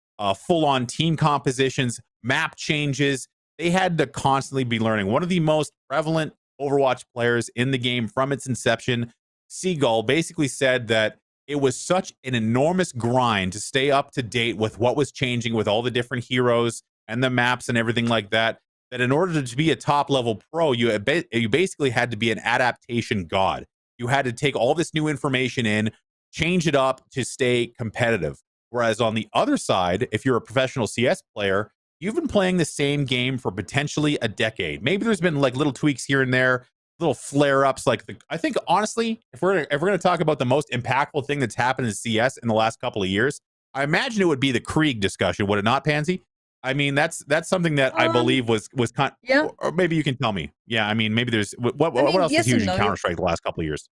full-on team compositions, map changes. They had to constantly be learning. One of the most prevalent Overwatch players in the game from its inception, Seagull, basically said that it was such an enormous grind to stay up to date with what was changing with all the different heroes and the maps and everything like that, that in order to be a top level pro, you basically had to be an adaptation god. You had to take all this new information in, change it up to stay competitive. Whereas on the other side, if you're a professional CS player, you've been playing the same game for potentially a decade. Maybe there's been like little tweaks here and there, little flare-ups. I think honestly, if we're going to talk about the most impactful thing that's happened in CS in the last couple of years, I imagine it would be the Krieg discussion, would it not, Pansy? I mean, that's something that I believe was kind. Yeah. Or maybe you can tell me. Yeah, I mean, maybe there's what else yes is huge and in no. Counter-Strike the last couple of years?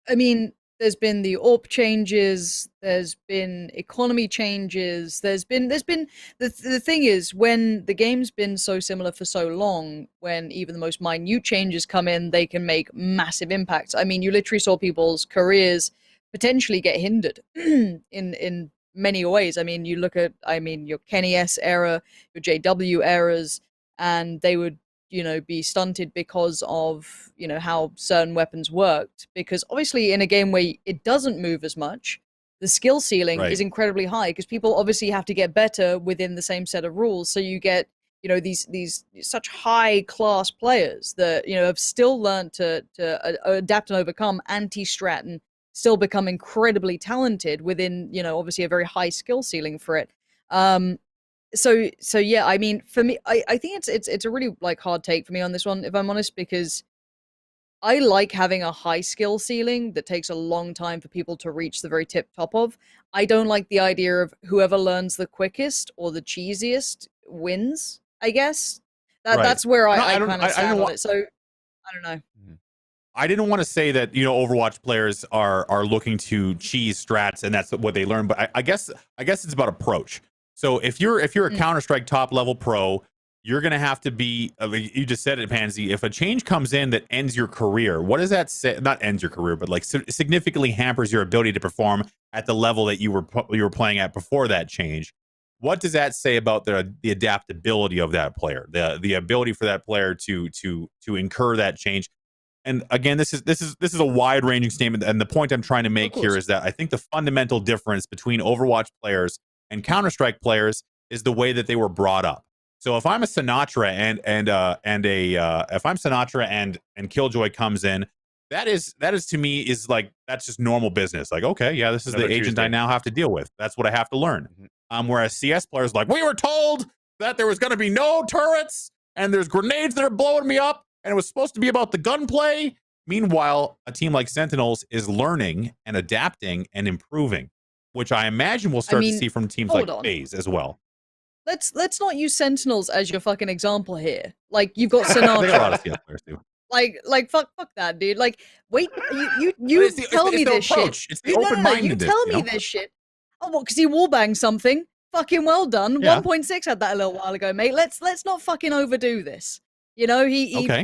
I mean, there's been the AWP changes, there's been economy changes, there's been the thing is, when the game's been so similar for so long, when even the most minute changes come in, they can make massive impacts. I mean, you literally saw people's careers potentially get hindered in many ways. I mean, you look at your Kenny S era, your JW eras, and they would be stunted because of how certain weapons worked, because obviously in a game where it doesn't move as much, the skill ceiling is incredibly high, because people obviously have to get better within the same set of rules. So you get these such high class players that have still learned to adapt and overcome anti-strat and still become incredibly talented within obviously a very high skill ceiling for it. So yeah, I mean, for me, I think it's a really hard take for me on this one, if I'm honest, because I like having a high skill ceiling that takes a long time for people to reach the very tip top of. I don't like the idea of whoever learns the quickest or the cheesiest wins, I guess. That's where I kind of stand on it. So I don't know. I didn't want to say that Overwatch players are looking to cheese strats and that's what they learn, but I guess it's about approach. So if you're a Counter-Strike top level pro, you're gonna have to be. You just said it, Pansy. If a change comes in that ends your career, what does that say? Not ends your career, but significantly hampers your ability to perform at the level that you were playing at before that change. What does that say about the adaptability of that player, the ability for that player to incur that change? And again, this is a wide ranging statement, and the point I'm trying to make here is that I think the fundamental difference between Overwatch players and Counter-Strike players is the way that they were brought up. So if I'm a Sinatra if I'm Sinatra and Killjoy comes in, that is to me is that's just normal business. Like, okay, yeah, this is the agent I now have to deal with. That's what I have to learn. Whereas CS players we were told that there was going to be no turrets and there's grenades that are blowing me up and it was supposed to be about the gunplay. Meanwhile, a team like Sentinels is learning and adapting and improving, which I imagine we'll start to see from teams like FaZe as well. Let's not use Sentinels as your fucking example here. You've got Sinatra. I think a lot of CS players do. Fuck that, dude. Wait, you tell me this shit. It's the open-mindedness. You tell me this shit. Oh, what? Because he wallbanged something. Fucking well done. Yeah. 1.6 had that a little while ago, mate. Let's not fucking overdo this. He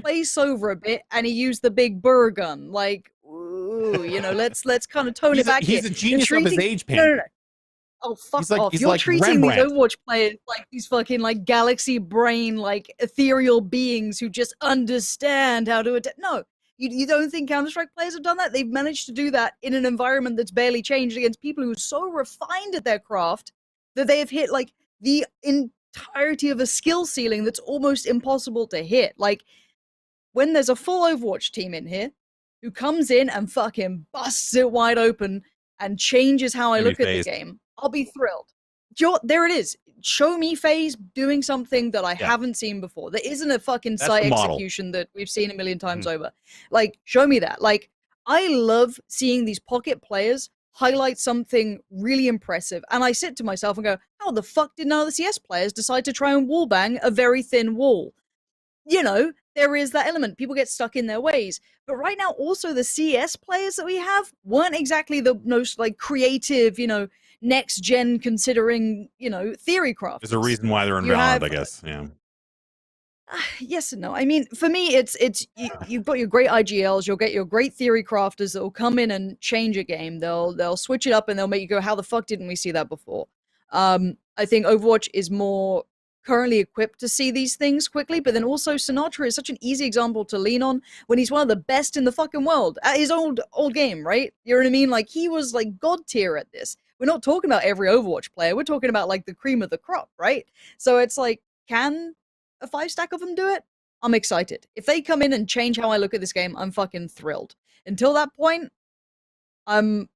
plays over a bit and he used the big burr gun. Let's kind of tone it back. He's a genius of his age, Pan. No. Oh, fuck off. You're treating these Overwatch players like these fucking galaxy brain, ethereal beings who just understand how to adapt. No, you don't think Counter-Strike players have done that? They've managed to do that in an environment that's barely changed against people who are so refined at their craft that they have hit the entirety of a skill ceiling that's almost impossible to hit. When there's a full Overwatch team in here who comes in and fucking busts it wide open and changes how I look at the game, I'll be thrilled. There it is. Show me FaZe doing something that I haven't seen before. There isn't a fucking site execution that we've seen a million times over. Show me that. I love seeing these pocket players highlight something really impressive. And I sit to myself and go, how the fuck did none of the CS players decide to try and wallbang a very thin wall? there is that element. People get stuck in their ways. But right now, also the CS players that we have weren't exactly the most like creative, next gen considering, theory craft. There's a reason why they're in You Valorant, have- I guess. Yeah. Yes and no. I mean, for me, you've got your great IGLs. You'll get your great theory crafters that will come in and change a game. They'll switch it up and they'll make you go, "How the fuck didn't we see that before?" I think Overwatch is more currently equipped to see these things quickly, but then also Sinatra is such an easy example to lean on when he's one of the best in the fucking world at his old game, right? You know what I mean? Like he was like god tier at this. We're not talking about every Overwatch player. We're talking about like the cream of the crop, right? So it's like, can a 5-stack of them do it? I'm excited. If they come in and change how I look at this game, I'm fucking thrilled. Until that point, I'm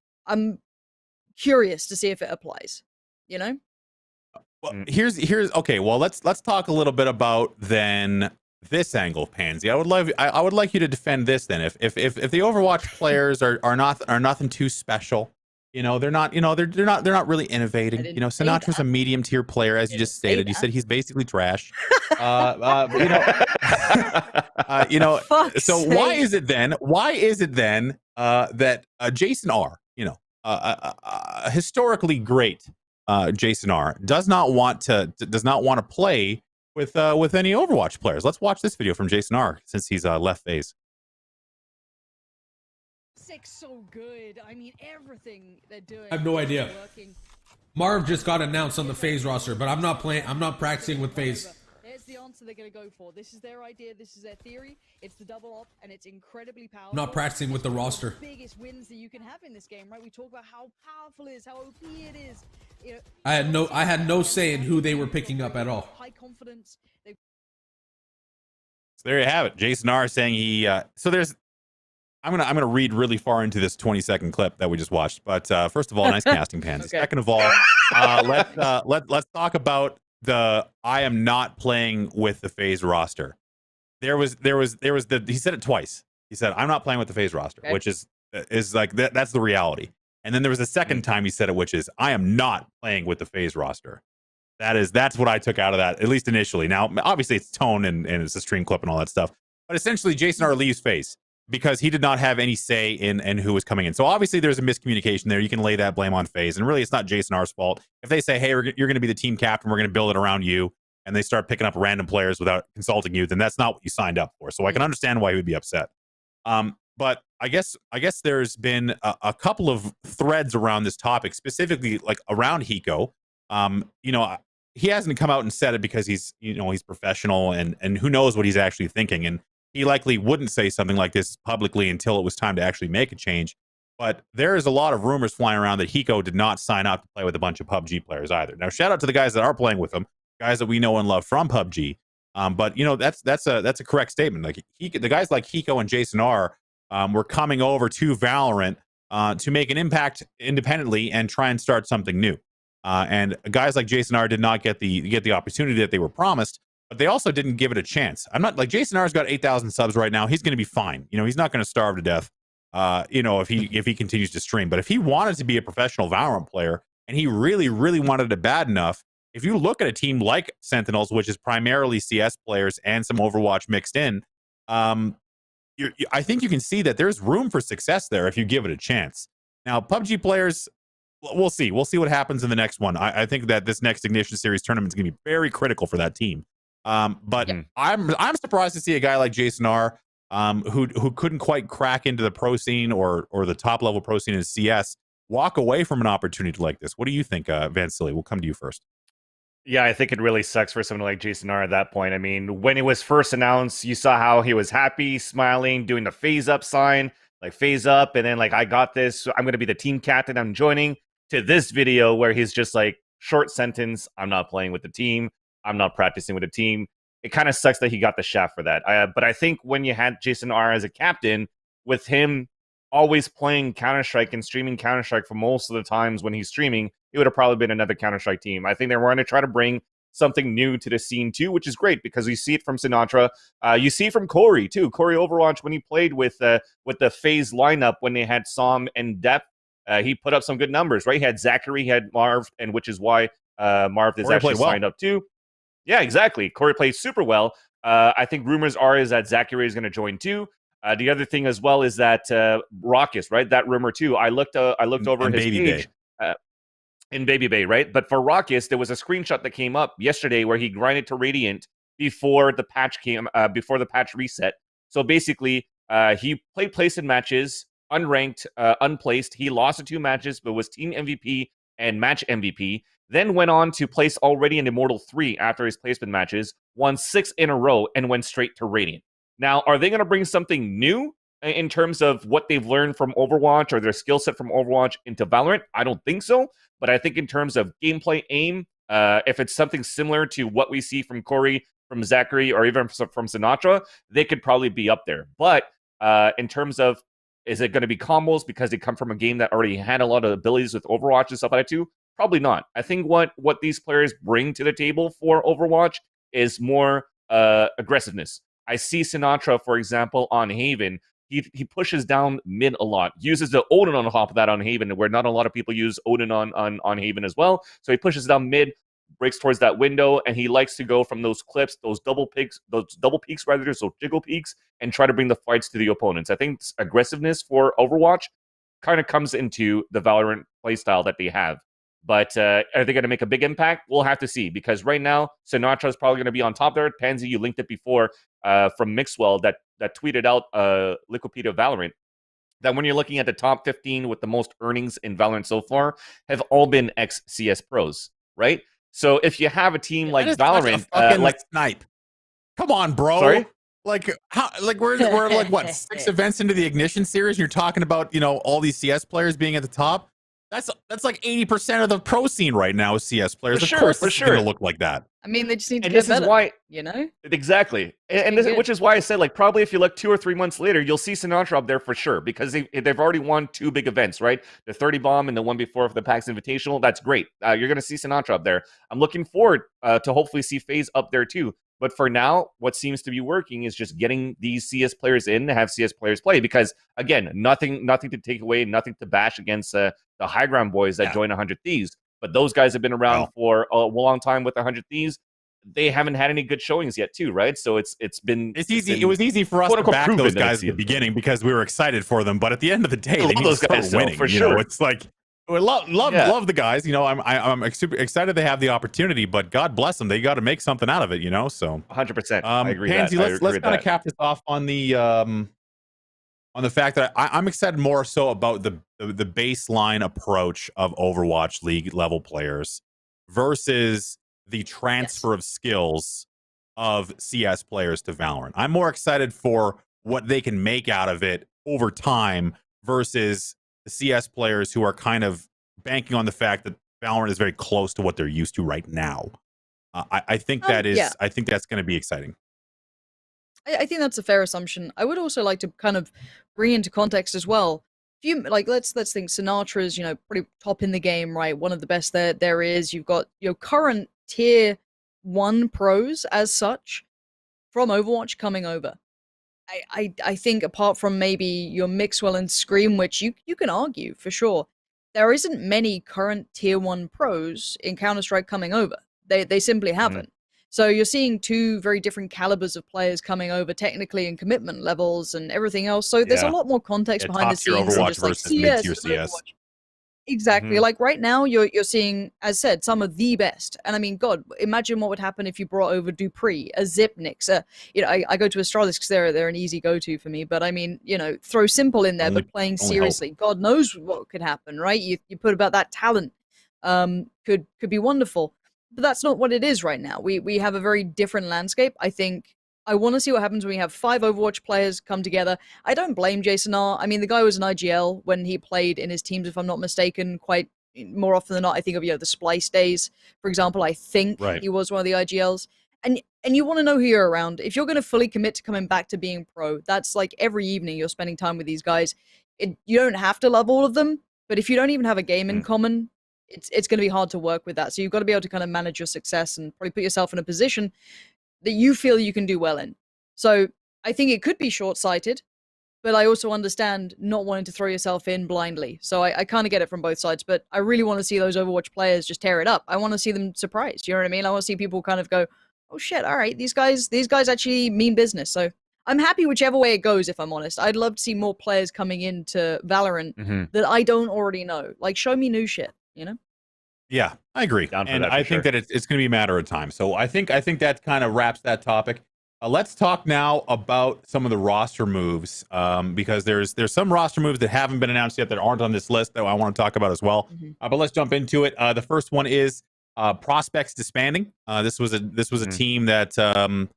curious to see if it applies. Well, here's okay. Well, let's talk a little bit about then this angle of Pansy. I would like you to defend this then. If the Overwatch players are nothing too special, they're not really innovating. Sinatra's a medium tier player, as you just stated. You said he's basically trash. So why is it then that Jason R, historically great Jason R does not want to play with any Overwatch players? Let's watch this video from Jason R since he's left phase. So good. I mean, everything they're doing. I have no idea. Marv just got announced on the FaZe roster, but I'm not practicing with FaZe. There's the answer they're going to go for. This is their idea. This is their theory. It's the double up, and it's incredibly powerful. I'm not practicing with the roster. The biggest wins that you can have in this game, right? We talk about how powerful it is, how OP it is. I had no say in who they were picking up at all. High confidence. So there you have it. Jason R saying he. So there's. I'm gonna read really far into this 20-second clip that we just watched. But first of all, nice casting, Pansy. Okay. Second of all, let's talk about the I am not playing with the FaZe roster. There was he said it twice. He said I'm not playing with the FaZe roster, which is like that's the reality. And then there was a second time he said it, which is I am not playing with the FaZe roster. That's what I took out of that, at least initially. Now, obviously, it's tone and it's a stream clip and all that stuff. But essentially, Jason R leaves FaZe because he did not have any say in who was coming in. So obviously there's a miscommunication there. You can lay that blame on FaZe. And really, it's not Jason R's fault. If they say, hey, you're going to be the team captain, we're going to build it around you, and they start picking up random players without consulting you, then that's not what you signed up for. So I can understand why he would be upset. But I guess there's been a couple of threads around this topic, specifically like around Hiko. He hasn't come out and said it because he's professional and who knows what he's actually thinking. And he likely wouldn't say something like this publicly until it was time to actually make a change. But there is a lot of rumors flying around that Hiko did not sign up to play with a bunch of PUBG players either. Now, shout out to the guys that are playing with him, guys that we know and love from PUBG. But that's a correct statement. Like the guys like Hiko and Jason R were coming over to Valorant to make an impact independently and try and start something new. And guys like Jason R did not get the opportunity that they were promised. But they also didn't give it a chance. I'm not like Jason R's got 8,000 subs right now. He's going to be fine. He's not going to starve to death. If he continues to stream. But if he wanted to be a professional Valorant player and he really, really wanted it bad enough, if you look at a team like Sentinels, which is primarily CS players and some Overwatch mixed in, I think you can see that there's room for success there if you give it a chance. Now, PUBG players, we'll see. We'll see what happens in the next one. I think that this next Ignition Series tournament is going to be very critical for that team. But I'm surprised to see a guy like Jason R, who couldn't quite crack into the pro scene or the top level pro scene in CS, walk away from an opportunity like this. What do you think, Vansilli? We'll come to you first. Yeah, I think it really sucks for someone like Jason R at that point. I mean, when it was first announced, you saw how he was happy, smiling, doing the phase up sign, like phase up, and then like, I got this, I'm going to be the team captain, I'm joining, to this video where he's just like, short sentence, I'm not playing with the team, I'm not practicing with the team. It kind of sucks that he got the shaft for that. But I think when you had Jason R as a captain, with him always playing Counter-Strike and streaming Counter-Strike for most of the times when he's streaming, it would have probably been another Counter-Strike team. I think they were going to try to bring something new to the scene too, which is great because you see it from Sinatra. You see it from Corey too. Corey Overwatch, when he played with the FaZe lineup, when they had Som and Depth, he put up some good numbers, right? He had Zachary, he had Marv, and which is why Marv is actually signed up too. Yeah, exactly. Corey played super well. I think rumors is that Zachary is going to join too. The other thing as well is that Raucus, right? That rumor too. I looked over And his Baby page in Baby Bay, right? But for Raucus, there was a screenshot that came up yesterday where he grinded to Radiant before the patch before the patch reset. So basically, he played placed in matches, unranked, unplaced. He lost the 2 matches, but was team MVP and match MVP. Then went on to place already in Immortal 3 after his placement matches, won 6 in a row, and went straight to Radiant. Now, are they going to bring something new in terms of what they've learned from Overwatch or their skill set from Overwatch into Valorant? I don't think so. But I think in terms of gameplay aim, if it's something similar to what we see from Corey, from Zachary, or even from Sinatra, they could probably be up there. But in terms of, is it going to be combos because they come from a game that already had a lot of abilities with Overwatch and stuff like that too? Probably not. I think what these players bring to the table for Overwatch is more aggressiveness. I see Sinatra, for example, on Haven. He pushes down mid a lot, uses the Odin on top of that on Haven, where not a lot of people use Odin on Haven as well. So he pushes down mid, breaks towards that window, and he likes to go from those clips, those double peaks rather, those jiggle peaks, and try to bring the fights to the opponents. I think aggressiveness for Overwatch kind of comes into the Valorant playstyle that they have. But are they going to make a big impact? We'll have to see, because right now, Sinatra is probably going to be on top there. Pansy, you linked it before from Mixwell that tweeted out Liquipedia Valorant, that when you're looking at the top 15 with the most earnings in Valorant so far, have all been ex-CS pros, right? So if you have a team like Valorant, like snipe. Come on, bro. Sorry? Like how? Like we're like what 6 events into the Ignition series? And you're talking about all these CS players being at the top. That's like 80% of the pro scene right now is CS players. For of sure, course, for it's sure. going to look like that. I mean, they just need to And get this better. is why, you know? Exactly. And this, which is why I said, like, probably if you look 2 or 3 months later, you'll see Sinatra up there for sure, because they've already won 2 big events, right? The 30 bomb and the one before for the PAX Invitational. That's great. You're going to see Sinatra up there. I'm looking forward to hopefully see FaZe up there too. But for now, what seems to be working is just getting these CS players in to have CS players play. Because again, nothing to take away, nothing to bash against the high ground boys that join 100 Thieves. But those guys have been around for a long time with 100 Thieves. They haven't had any good showings yet, too, right? So it's easy. It was easy for us to back those guys at the season. beginning because we were excited for them. But at the end of the day, I they need those to start guys, winning. for sure. It's like we love the guys. I'm super excited they have the opportunity, but God bless them. They got to make something out of it. So 100%. I agree. Pansy, let's kind of cap this off on the fact that I'm excited more so about the baseline approach of Overwatch League level players versus the transfer of skills of CS players to Valorant. I'm more excited for what they can make out of it over time versus the CS players who are kind of banking on the fact that Valorant is very close to what they're used to right now. I think that is. Yeah. I think that's going to be exciting. I think that's a fair assumption. I would also like to kind of bring into context as well. If you let's think Sinatra's pretty top in the game, right? One of the best there is. You've got your current tier 1 pros as such from Overwatch coming over. I think apart from maybe your Mixwell and Scream, which you can argue for sure, there isn't many current tier 1 pros in Counter-Strike coming over. They simply haven't. So you're seeing 2 very different calibers of players coming over technically in commitment levels and everything else. So there's a lot more context behind the scenes than just like CS. Exactly. Like right now, you're seeing, as said, some of the best. And I mean, God, imagine what would happen if you brought over Dupree, a Zipnix. I go to Astralis because they're an easy go-to for me. But I mean, throw Simple in there, but playing seriously. God knows what could happen, right? You put about that talent, could be wonderful. But that's not what it is right now. We have a very different landscape. I think I want to see what happens when we have 5 Overwatch players come together. I don't blame Jason R. I mean, the guy was an IGL when he played in his teams, if I'm not mistaken, quite more often than not. I think of the Splice days, for example. I think he was one of the IGLs. And you want to know who you're around. If you're going to fully commit to coming back to being pro, that's like every evening you're spending time with these guys. You don't have to love all of them, but if you don't even have a game in common, it's going to be hard to work with that. So you've got to be able to kind of manage your success and probably put yourself in a position that you feel you can do well in. So I think it could be short-sighted, but I also understand not wanting to throw yourself in blindly. So I kind of get it from both sides, but I really want to see those Overwatch players just tear it up. I want to see them surprised. You know what I mean? I want to see people kind of go, oh shit, all right, these guys actually mean business. So I'm happy whichever way it goes, if I'm honest. I'd love to see more players coming into Valorant that I don't already know. Like, show me new shit, you know? Yeah, I agree. Down for And that for I think sure. that it's going to be a matter of time. So I think that kind of wraps that topic. Let's talk now about some of the roster moves, because there's some roster moves that haven't been announced yet that aren't on this list that I want to talk about as well. But let's jump into it. The first one is Prospects disbanding. This was a team that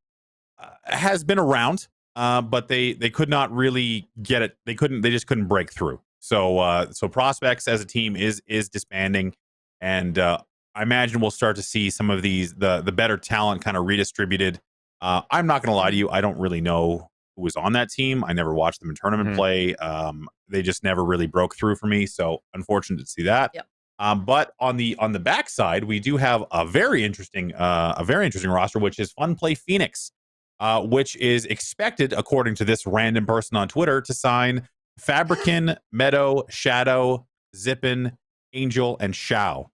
has been around, but they could not really get it. They just couldn't break through. So Prospects as a team is disbanding, and I imagine we'll start to see some of these the better talent kind of redistributed. I'm not going to lie to you. I don't really know who was on that team. I never watched them in tournament play. They just never really broke through for me. So unfortunate to see that. Yep. But on the backside, we do have a very interesting roster, which is Fun Play Phoenix, which is expected, according to this random person on Twitter, to sign Fabrican, Meadow, Shadow, Zippin, Angel, and Shao.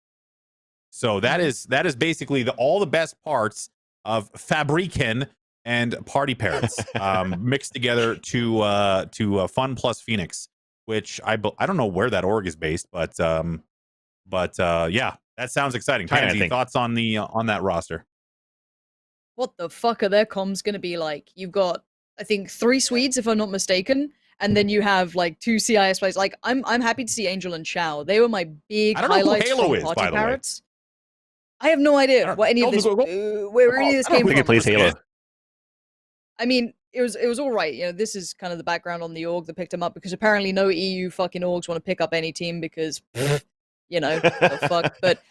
So that is basically all the best parts of Fabrican and Party Parrots mixed together to Fun Plus Phoenix, which I don't know where that org is based, but yeah, that sounds exciting. China, Pansy, thoughts on that roster? What the fuck are their comms going to be like? You've got, I think, 3 Swedes, if I'm not mistaken, and then you have like 2 CIS players. Like, I'm happy to see Angel and Shao. They were my big highlights from Party Parrots. I have no idea what any of this, where any of this came from. He plays Halo. I mean, it was all right. You know, this is kind of the background on the org that picked him up, because apparently no EU fucking orgs want to pick up any team because, you know, the fuck. But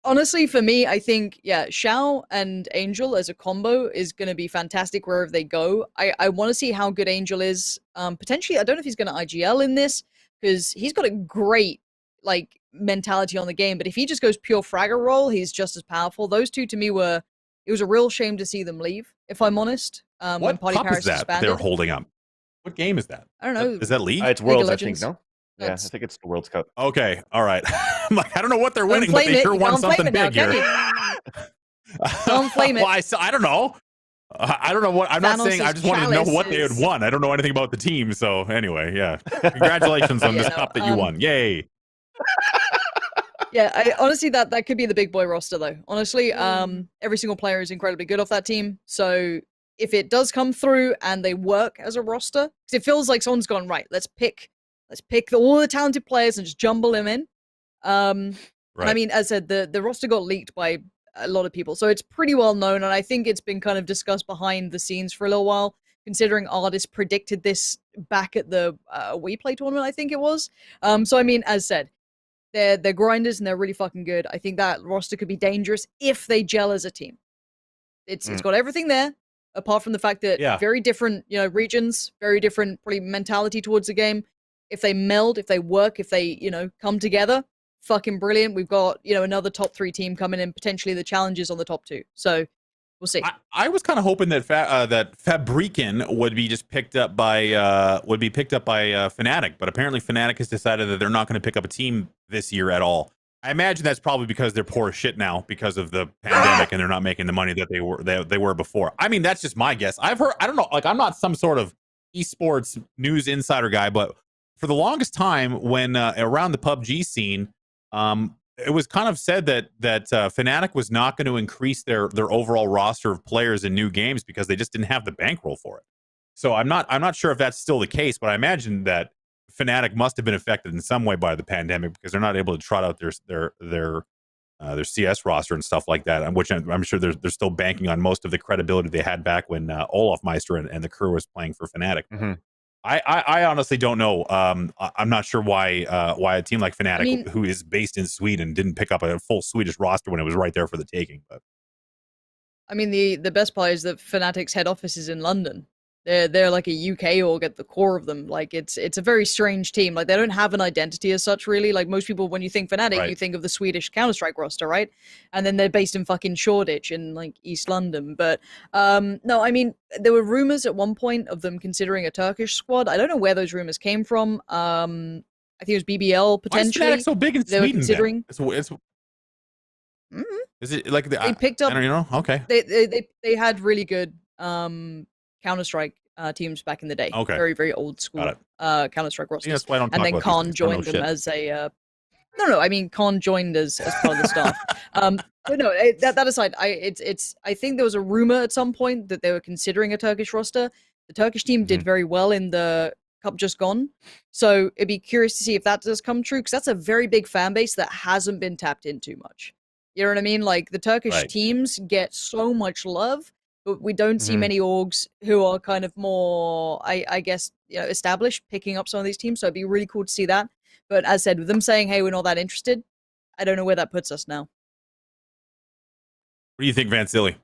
honestly, for me, I think, yeah, Shao and Angel as a combo is going to be fantastic wherever they go. I want to see how good Angel is. Potentially, I don't know if he's going to IGL in this, because he's got a great, like, mentality on the game. But if he just goes pure fragger role, he's just as powerful. Those two, to me, it was a real shame to see them leave, if I'm honest. What cup is that they're holding up? What game is that? I don't know. Is that League? It's Worlds, I think, no? Yeah, I think it's the World Cup. Okay, all right. I'm like, I don't know what they're winning, but they sure won something big here. Don't flame it. Well, I don't know. I don't know what. I'm not saying. I just wanted to know what they had won. I don't know anything about the team. So anyway, yeah. Congratulations on this cup that you won. Yay. Yeah, honestly, that could be the big boy roster, though. Honestly, every single player is incredibly good off that team. So if it does come through and they work as a roster, because it feels like someone's gone, right, let's pick all the talented players and just jumble them in. Right. I mean, as I said, the roster got leaked by a lot of people, so it's pretty well known, and I think it's been kind of discussed behind the scenes for a little while, considering artists predicted this back at the We Play tournament, I think it was. So I mean, as said, they're grinders and they're really fucking good. I think that roster could be dangerous if they gel as a team. It's got everything there, apart from the fact that very different, you know, regions, very different probably mentality towards the game. If they meld, if they work, if they, you know, come together, fucking brilliant. We've got, you know, another top 3 team coming in, potentially the challenges on the top 2. So we'll see. I was kind of hoping that that Fabrican would be just picked up by Fnatic, but apparently Fnatic has decided that they're not going to pick up a team this year at all. I imagine that's probably because they're poor as shit now because of the pandemic and they're not making the money that they were before. I mean, that's just my guess. I've heard, I don't know, like I'm not some sort of esports news insider guy, but for the longest time when around the PUBG scene, it was kind of said that Fnatic was not going to increase their overall roster of players in new games because they just didn't have the bankroll for it. So I'm not sure if that's still the case, but I imagine that Fnatic must have been affected in some way by the pandemic because they're not able to trot out their CS roster and stuff like that, which I'm sure they're still banking on most of the credibility they had back when Olaf Meister and the crew was playing for Fnatic. Mm-hmm. I honestly don't know. I'm not sure why a team like Fnatic, who is based in Sweden, didn't pick up a full Swedish roster when it was right there for the taking. But I mean, the best part is that Fnatic's head office is in London. They're like a UK org at the core of them. Like it's a very strange team. Like they don't have an identity as such, really. Like most people, when you think Fnatic, you think of the Swedish Counter-Strike roster, right? And then they're based in fucking Shoreditch in like East London. But no, I mean, there were rumors at one point of them considering a Turkish squad. I don't know where those rumors came from. I think it was BBL potentially. Why is Fnatic so big in Sweden? Were considering. Mhm. Is it like They picked up. I don't know. Okay. They had really good Counter-Strike teams back in the day. Okay. Very very old Got school it. Counter-Strike Yeah, rosters. that's why I don't And talk then about these Khan things. I don't know joined them shit. as a no, I mean Khan joined as part of the staff. But no, that aside, I think there was a rumor at some point that they were considering a Turkish roster. The Turkish team did very well in the Cup just gone, so it'd be curious to see if that does come true, because that's a very big fan base that hasn't been tapped into much. You know what I mean? Like the Turkish Right. teams get so much love, but we don't see many orgs who are kind of more, I guess, established picking up some of these teams. So it'd be really cool to see that. But as said, with them saying, "Hey, we're not that interested," I don't know where that puts us now. What do you think, Vansilli?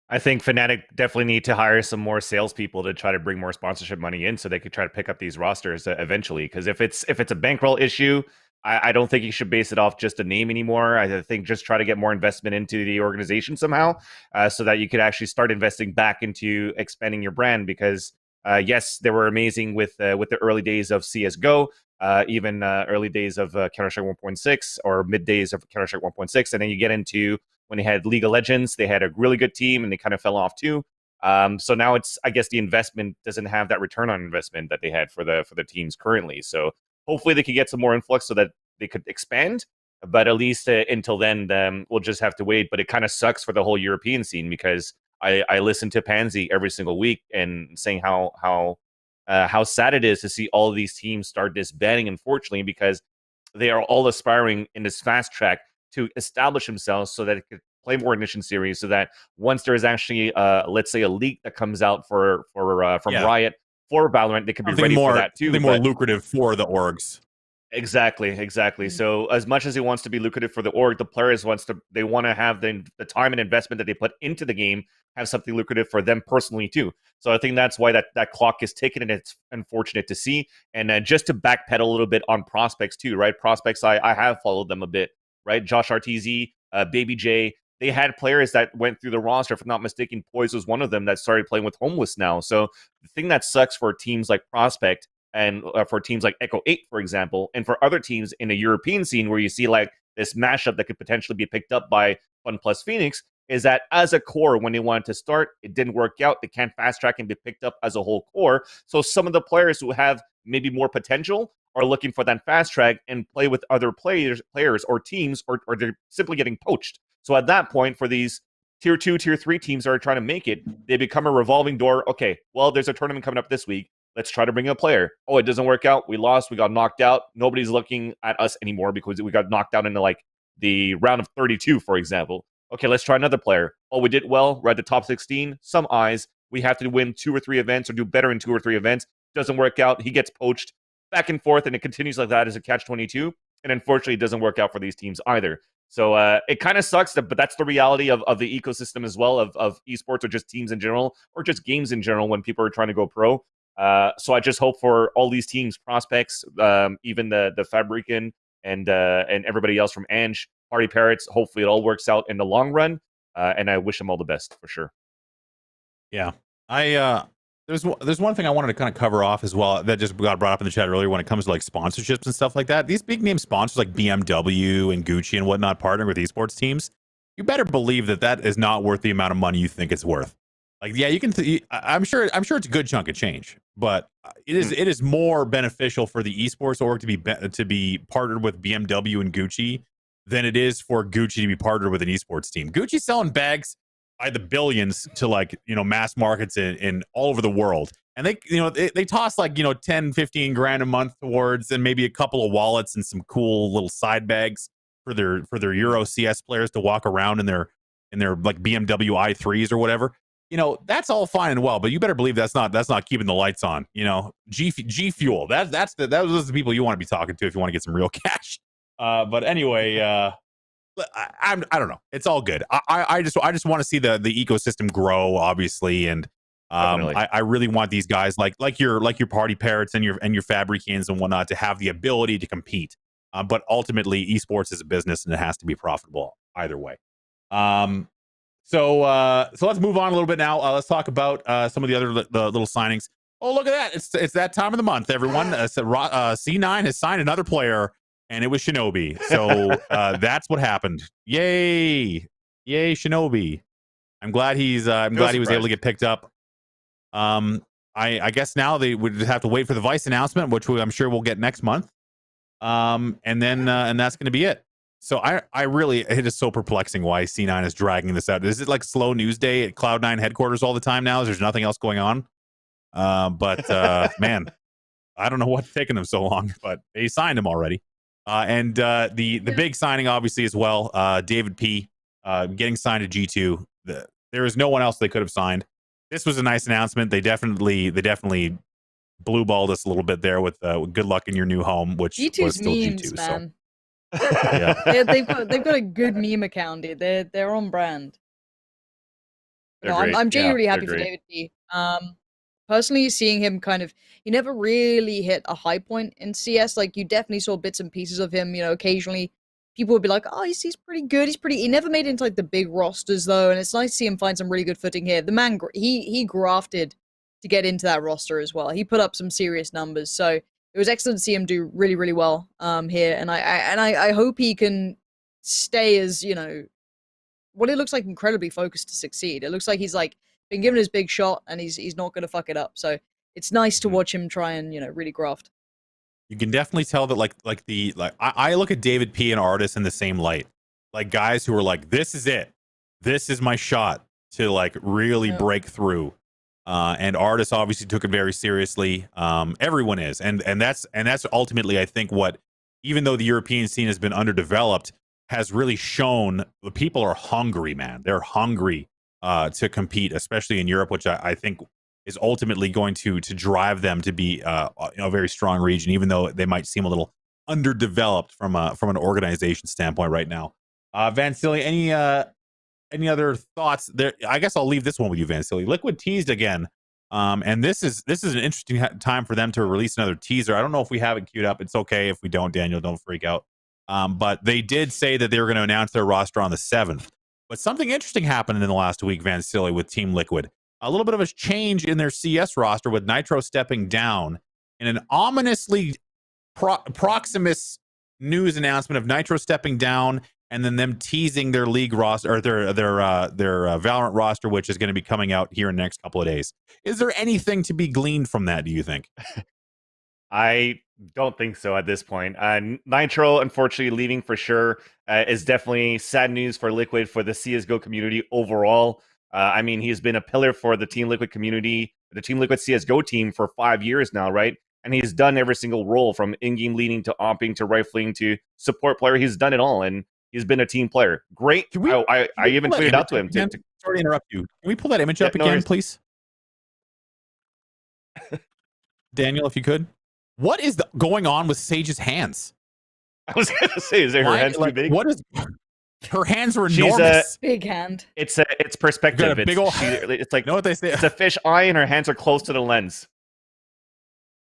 I think Fnatic definitely need to hire some more salespeople to try to bring more sponsorship money in, so they could try to pick up these rosters eventually. Because if it's a bankroll issue, I don't think you should base it off just a name anymore. I think just try to get more investment into the organization somehow, so that you could actually start investing back into expanding your brand. Because yes, they were amazing with the early days of CS:GO, even early days of Counter-Strike 1.6 or mid days of Counter-Strike 1.6, and then you get into when they had League of Legends, they had a really good team and they kind of fell off too. So now it's, I guess, the investment doesn't have that return on investment that they had for the teams currently. So hopefully they could get some more influx so that they could expand. But at least until then, we'll just have to wait. But it kind of sucks for the whole European scene, because I listen to Pansy every single week and saying how sad it is to see all of these teams start disbanding, unfortunately, because they are all aspiring in this fast track to establish themselves so that it could play more Ignition series, so that once there is actually, let's say, a leak that comes out from Riot for Valorant, they could be Something ready more, for that too. something more lucrative for the orgs. Exactly. So as much as it wants to be lucrative for the org, the players want to have the time and investment that they put into the game have something lucrative for them personally too. So I think that's why that clock is ticking, and it's unfortunate to see. And just to backpedal a little bit on prospects too, right? Prospects, I have followed them a bit, right? Josh RTZ, Baby J, they had players that went through the roster. If I'm not mistaken, Poise was one of them that started playing with Homeless now. So the thing that sucks for teams like Prospect, and for teams like Echo 8, for example, and for other teams in the European scene where you see like this mashup that could potentially be picked up by Fun Plus Phoenix, is that as a core, when they wanted to start, it didn't work out. They can't fast track and be picked up as a whole core. So some of the players who have maybe more potential are looking for that fast track and play with other players or teams, or they're simply getting poached. So at that point, for these tier 2, tier 3 teams that are trying to make it, they become a revolving door. Okay, well, there's a tournament coming up this week. Let's try to bring in a player. Oh, it doesn't work out. We lost. We got knocked out. Nobody's looking at us anymore because we got knocked out into like the round of 32, for example. Okay, let's try another player. Oh, we did well. We're at the top 16. Some eyes. We have to win 2 or 3 events or do better in 2 or 3 events. Doesn't work out. He gets poached back and forth, and it continues like that as a catch-22. And unfortunately, it doesn't work out for these teams either. So it kind of sucks, but that's the reality of the ecosystem as well, of esports, or just teams in general, or just games in general when people are trying to go pro. So I just hope for all these teams, prospects, even the Fabrican and everybody else from Ange, Party Parrots, hopefully it all works out in the long run. And I wish them all the best for sure. Yeah. There's one thing I wanted to kind of cover off as well that just got brought up in the chat earlier when it comes to like sponsorships and stuff like that. These big name sponsors like BMW and Gucci and whatnot partnering with esports teams. You better believe that is not worth the amount of money you think it's worth. Like, yeah, you can. I'm sure it's a good chunk of change, but it is more beneficial for the esports org to be partnered with BMW and Gucci than it is for Gucci to be partnered with an esports team. Gucci's selling bags by the billions to like mass markets in all over the world, and they toss like 10-15 grand a month towards, and maybe a couple of wallets and some cool little side bags for their Euro CS players to walk around in their like BMW i3s or whatever. That's all fine and well, but you better believe that's not keeping the lights on. G Fuel. Those are the people you want to be talking to if you want to get some real cash. But anyway, I don't know. It's all good. I just want to see the ecosystem grow, obviously, and I really want these guys like your Party Parrots and your Fabricans and whatnot to have the ability to compete. But ultimately, esports is a business and it has to be profitable either way. So let's move on a little bit now. Let's talk about some of the other little signings. Oh, look at that! It's that time of the month, everyone. C9 has signed another player and it was Shinobi. So that's what happened. Yay, Shinobi! I'm glad he was able to get picked up. I guess now they would have to wait for the Vice announcement, which I'm sure we'll get next month. And that's going to be it. So I really, it is so perplexing why C9 is dragging this out. Is it like slow news day at Cloud9 headquarters all the time now? There's nothing else going on. But man, I don't know what's taking them so long, but they signed him already. And the big signing, obviously, as well, David P. Getting signed to G2. There is no one else they could have signed. This was a nice announcement. They definitely blue balled us a little bit there with good luck in your new home, which G2's was still memes, G2. man. So yeah, they've got a good meme account, dude. They're on brand. No, I'm genuinely happy for David P. Personally, seeing him he never really hit a high point in CS. Like, you definitely saw bits and pieces of him, occasionally. People would be like, oh, he's pretty good. He never made it into, like, the big rosters, though, and it's nice to see him find some really good footing here. The man, he grafted to get into that roster as well. He put up some serious numbers, so it was excellent to see him do really, really well here, and I hope he can stay as, what it looks like incredibly focused to succeed. It looks like he's, like, been given his big shot, and he's not going to fuck it up. So it's nice to watch him try and, really graft. You can definitely tell that I look at David P and Artis in the same light. Like, guys who are like, this is it. This is my shot to, like, really break through. And Artis obviously took it very seriously. Everyone is. And that's ultimately, I think, what, even though the European scene has been underdeveloped, has really shown the people are hungry, man. They're hungry to compete, especially in Europe, which I think is ultimately going to drive them to be a very strong region, even though they might seem a little underdeveloped from an organization standpoint right now. Vansilli, any other thoughts there? I guess I'll leave this one with you, Vansilli. Liquid teased again, and this is an interesting time for them to release another teaser. I don't know if we have it queued up. It's okay if we don't, Daniel. Don't freak out. But they did say that they were going to announce their roster on the 7th. But something interesting happened in the last week, Vansilli, with Team Liquid. A little bit of a change in their CS roster with Nitro stepping down, and an ominously Proximus news announcement of Nitro stepping down, and then them teasing their league roster, or their Valorant roster, which is going to be coming out here in the next couple of days. Is there anything to be gleaned from that, do you think? I don't think so at this point. Nitro, unfortunately, leaving for sure is definitely sad news for Liquid, for the CSGO community overall. I mean, he's been a pillar for the Team Liquid community, the Team Liquid CSGO team for 5 years now, right? And he's done every single role, from in-game leading to omping to rifling to support player. He's done it all, and he's been a team player. Great. I even tweeted out to him. Sorry to interrupt you. Can we pull that image up again, please? Daniel, if you could. What is going on with Sage's hands? I was going to say, is her hands too big? What is... Her hands are enormous. Big hand. It's perspective. Big old, it's like, know what they say? It's a fish eye, and her hands are close to the lens.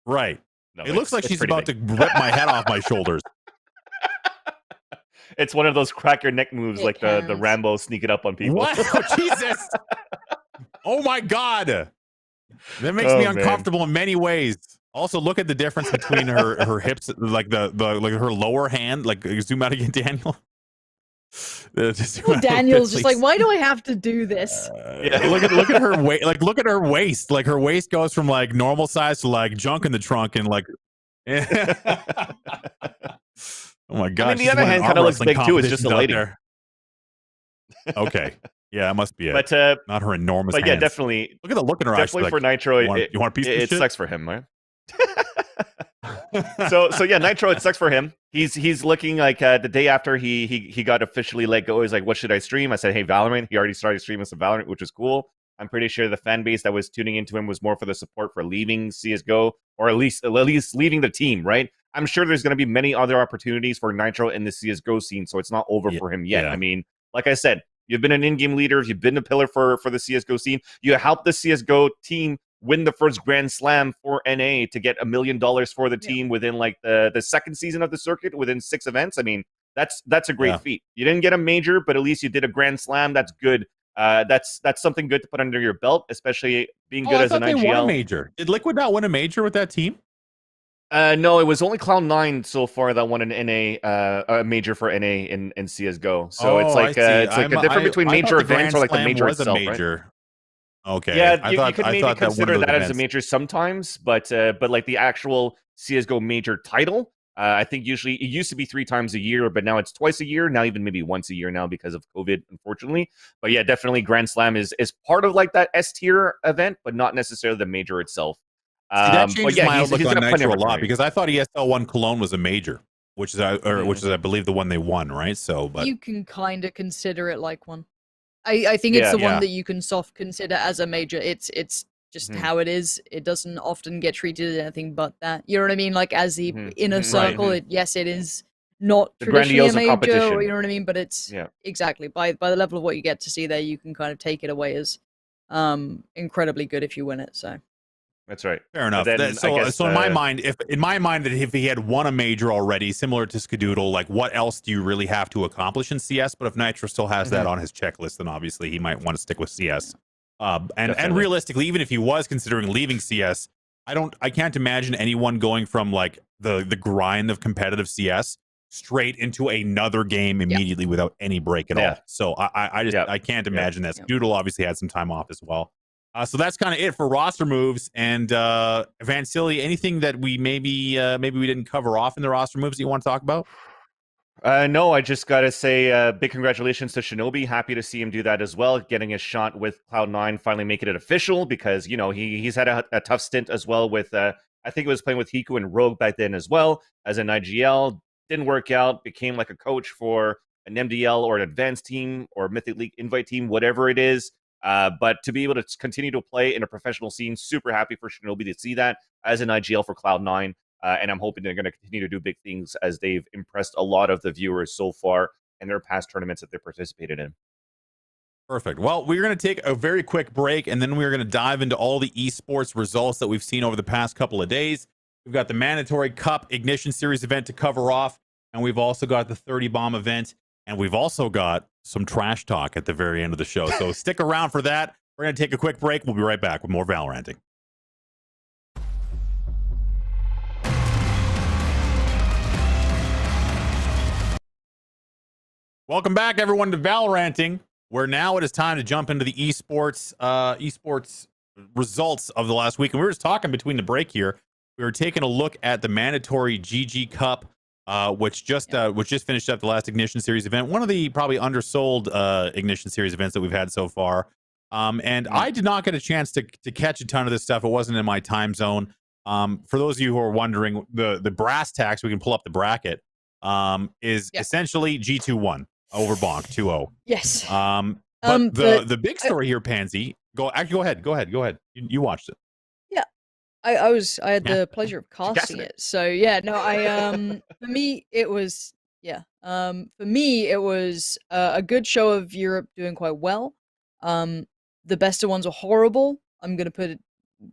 Right. No, it looks like she's about to rip my head off my shoulders. It's one of those crack your neck moves, like the Rambo sneaking up on people. What? Oh, Jesus! Oh my God! That makes me uncomfortable in many ways. Also, look at the difference between her hips, like her lower hand. Like, zoom out again, Daniel. Daniel's just like, why do I have to do this? Look at her waist. Like, look at her waist. Like, her waist goes from like normal size to like junk in the trunk, and like. Oh my God! I mean, the other hand kind of looks big too. It's just the lighting. Okay. Yeah, it must be it. But not her enormous. But hands. yeah, definitely. Look at the look in her eyes. Definitely for Nitro, you want a piece of it shit? sucks for him, man. So yeah, Nitro, it sucks for him. He's looking like the day after he got officially let go. He's like, what should I stream? I said, hey, Valorant. He already started streaming some Valorant, which is cool. I'm pretty sure the fan base that was tuning into him was more for the support for leaving CSGO, or at least leaving the team, right? I'm sure there's going to be many other opportunities for Nitro in the CSGO scene, so it's not over for him yet. Yeah. I mean, like I said, you've been an in-game leader. You've been a pillar for the CSGO scene. You helped the CSGO team win the first Grand Slam for NA to get $1 million for the team within like the second season of the circuit, within 6 events. I mean, that's a great feat. You didn't get a major, but at least you did a Grand Slam. That's good. That's something good to put under your belt, especially being good as an IGL. They won a major. Did Liquid not win a major with that team? No, it was only Cloud9 so far that won an NA, a major for NA in CS:GO. So Oh, I see. it's like a difference between I thought major the events Grand or like the Slam major was a itself, right? major. Okay, Yeah, you could I maybe thought that one consider of those that as a events. major sometimes, but like the actual CS:GO major title, I think usually it used to be 3 times a year, but now it's twice a year. Now even maybe once a year now because of COVID, unfortunately. But yeah, definitely Grand Slam is part of like that S tier event, but not necessarily the major itself. See, that But changes yeah, my he's outlook on got plenty of Nitro a lot opportunity. because I thought ESL One Cologne was a major, which is I believe the one they won, right? So, but You can kind of consider it like one. I think it's Yeah. the one yeah, that you can soft consider as a major. It's just Mhm, how it is. It doesn't often get treated as anything but that. You know what I mean? Like as the mhm, inner mhm, right. circle, yes, it is not The traditionally a grandiose of major, or you competition. know what I mean. But it's Yeah, exactly by the level of what you get to see there, you can kind of take it away as incredibly good if you win it. So that's right. fair But enough. then I guess So in my mind, that if he had won a major already, similar to Skadoodle, like what else do you really have to accomplish in CS? But if Nitro still has that mhm, on his checklist, then obviously he might want to stick with CS. And definitely. realistically, even if he was considering leaving CS, I can't imagine anyone going from like the grind of competitive CS straight into another game yeah, immediately without any break at Yeah, all. So I just yeah, I can't yeah. imagine that. yeah. Doodle obviously had some time off as well. So that's kind of it for roster moves. And Vansilli, anything that we maybe we didn't cover off in the roster moves that you want to talk about? No, I just gotta say, big congratulations to Shinobi. Happy to see him do that as well, getting his shot with Cloud9, finally making it official because he's had a tough stint as well with I think it was playing with Hiku and Rogue back then as well as an IGL. Didn't work out. Became like a coach for an MDL or an advanced team or Mythic League invite team, whatever it is. But to be able to continue to play in a professional scene, super happy for Shinobi to see that as an IGL for Cloud9. And I'm hoping they're going to continue to do big things as they've impressed a lot of the viewers so far in their past tournaments that they participated in. Perfect. Well, we're going to take a very quick break, and then we're going to dive into all the esports results that we've seen over the past couple of days. We've got the mandatory Cup Ignition Series event to cover off, and we've also got the 30 bomb event, and we've also got some trash talk at the very end of the show. So stick around for that. We're going to take a quick break. We'll be right back with more Valoranting. Welcome back, everyone, to Valoranting, where now it is time to jump into the esports results of the last week. And we were just talking between the break here. We were taking a look at the mandatory GG Cup, which just finished up the last Ignition Series event. One of the probably undersold Ignition Series events that we've had so far. And I did not get a chance to catch a ton of this stuff. It wasn't in my time zone. For those of you who are wondering, the brass tacks, we can pull up the bracket, is essentially G2-1 over Bonk 2-0. Yes. But the big story here, Pansy, go ahead. You watched it. Yeah. I had the pleasure of She casting casted it. So yeah, no, for me it was a good show of Europe doing quite well. The best of ones were horrible. I'm gonna put it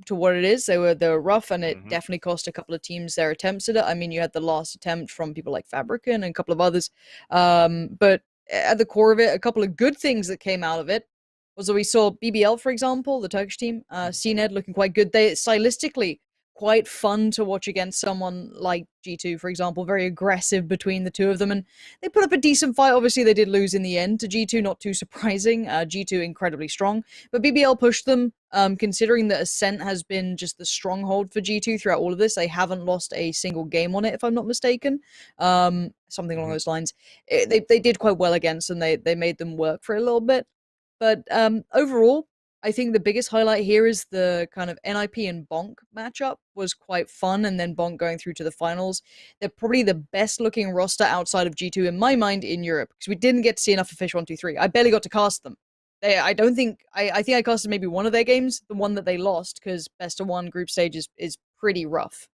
to what it is. They were rough, and it definitely cost a couple of teams their attempts at it. I mean, you had the last attempt from people like Fabrican and a couple of others. But at the core of it, a couple of good things that came out of it was that we saw BBL, for example, the Turkish team, CNED looking quite good. They stylistically quite fun to watch against someone like G2, for example, very aggressive between the two of them, and they put up a decent fight. Obviously, they did lose in the end to G2, not too surprising. G2 incredibly strong, but BBL pushed them. Considering that Ascent has been just the stronghold for G2 throughout all of this, they haven't lost a single game on it, if I'm not mistaken. Something along those lines. They did quite well against, and they made them work for a little bit. But overall, I think the biggest highlight here is the kind of NIP and Bonk matchup was quite fun, and then Bonk going through to the finals. They're probably the best looking roster outside of G2 in my mind in Europe, because we didn't get to see enough of Fish 123. I barely got to cast them. I think I casted maybe one of their games, the one that they lost, because best of one group stage is pretty rough.